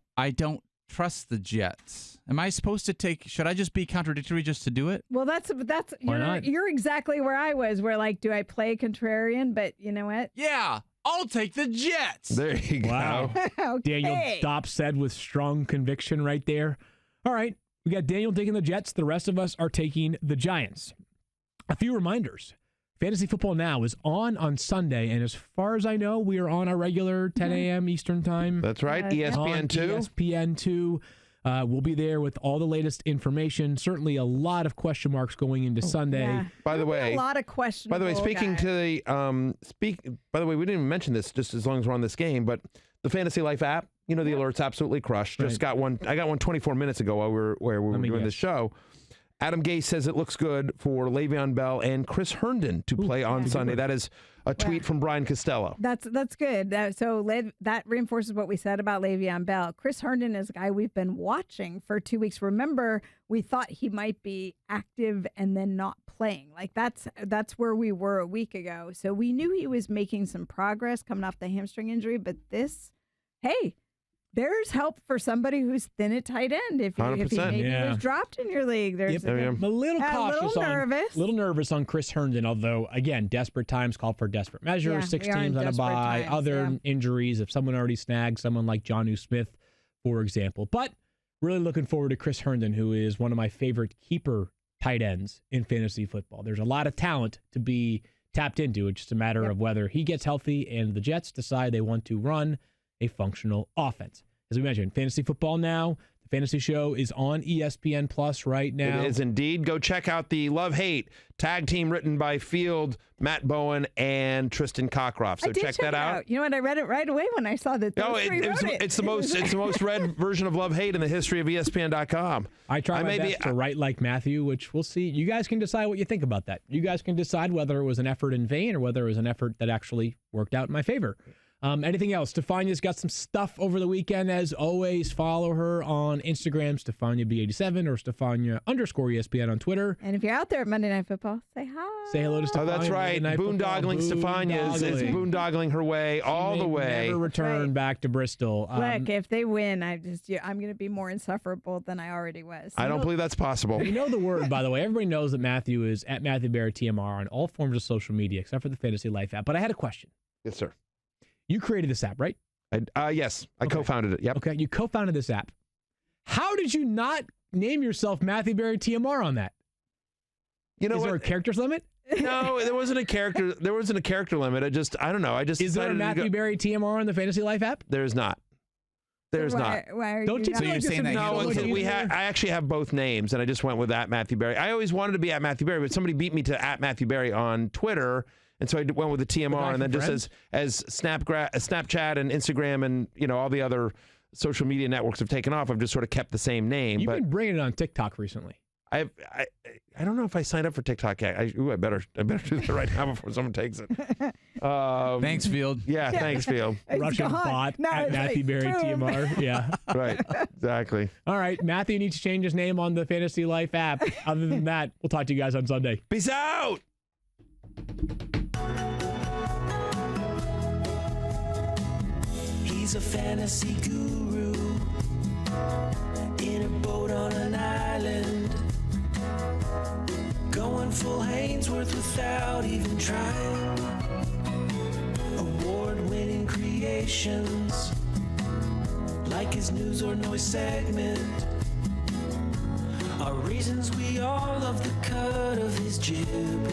trust the Jets. Am I supposed to should I just be contradictory just to do it? Well, you're exactly where I was. Where do I play contrarian? But you know what? Yeah, I'll take the Jets. There you go. Wow. Okay. Daniel Dopp said with strong conviction right there. All right, we got Daniel taking the Jets. The rest of us are taking the Giants. A few reminders. Fantasy Football Now is on Sunday, and as far as I know, we are on our regular 10 a.m. Eastern Time. That's right, ESPN 2. ESPN 2. We'll be there with all the latest information. Certainly a lot of question marks going into Sunday. Yeah. By the way, a lot of questions. By the way, speaking to the by the way, we didn't even mention this just as long as we're on this game, but the Fantasy Life app, the alerts absolutely crushed. Just got one. I got one 24 minutes ago while we were doing this show. Adam Gase says it looks good for Le'Veon Bell and Chris Herndon to play on Sunday. That is a tweet from Brian Costello. That's good. That reinforces what we said about Le'Veon Bell. Chris Herndon is a guy we've been watching for 2 weeks. Remember, we thought he might be active and then not playing. That's where we were a week ago. So we knew he was making some progress coming off the hamstring injury. But there's help for somebody who's thin at tight end. If he maybe was dropped in your league, I'm a little cautious, a little nervous on Chris Herndon. Although again, desperate times call for desperate measures. 6 teams on a bye, other injuries. If someone already snagged someone like Juju Smith, for example, but really looking forward to Chris Herndon, who is one of my favorite keeper tight ends in fantasy football. There's a lot of talent to be tapped into. It's just a matter of whether he gets healthy and the Jets decide they want to run a functional offense. As we mentioned, Fantasy Football Now, the fantasy show is on ESPN Plus right now. It is indeed. Go check out the Love-Hate tag team written by Field, Matt Bowen, and Tristan Cockcroft. So check that out. You know what? I read it right away when I saw that. It's the most read version of Love-Hate in the history of ESPN.com. I try my best to write like Matthew, which we'll see. You guys can decide what you think about that. You guys can decide whether it was an effort in vain or whether it was an effort that actually worked out in my favor. Anything else? Stephania's got some stuff over the weekend. As always, follow her on Instagram, StephaniaB87 or Stephania_ESPN on Twitter. And if you're out there at Monday Night Football, say hi. Say hello to Stephania. Oh, that's right. Boondoggling Stephania is boondoggling her way all the way. Never return back to Bristol. Look, if they win, I'm going to be more insufferable than I already was. I don't believe that's possible. You know the word, by the way. Everybody knows that Matthew is at Matthew Barrett TMR on all forms of social media except for the Fantasy Life app. But I had a question. Yes, sir. You created this app, right? Yes, I co-founded it. Yep. Okay, you co-founded this app. How did you not name yourself Matthew Barry TMR on that? You know, is there a characters limit? No, there wasn't a character. There wasn't a character limit. I don't know. Is there a Matthew Barry TMR on the Fantasy Life app? There is not. There's not. Why are don't you so you're saying that? No, I actually have both names, and I just went with at Matthew Barry. I always wanted to be at Matthew Barry, but somebody beat me to at Matthew Barry on Twitter. And so I went with the TMR, and then just as Snapchat and Instagram and all the other social media networks have taken off, I've just sort of kept the same name. You've been bringing it on TikTok recently. I don't know if I signed up for TikTok yet. I better do that right now before someone takes it. Thanks, Field. Yeah, thanks, Field. Russian bot at Matthew Barry TMR. Yeah, right, exactly. All right, Matthew needs to change his name on the Fantasy Life app. Other than that, we'll talk to you guys on Sunday. Peace out. He's a fantasy guru in a boat on an island, going full Hainsworth without even trying. Award-winning creations, like his news or noise segment, are reasons we all love the cut of his jib.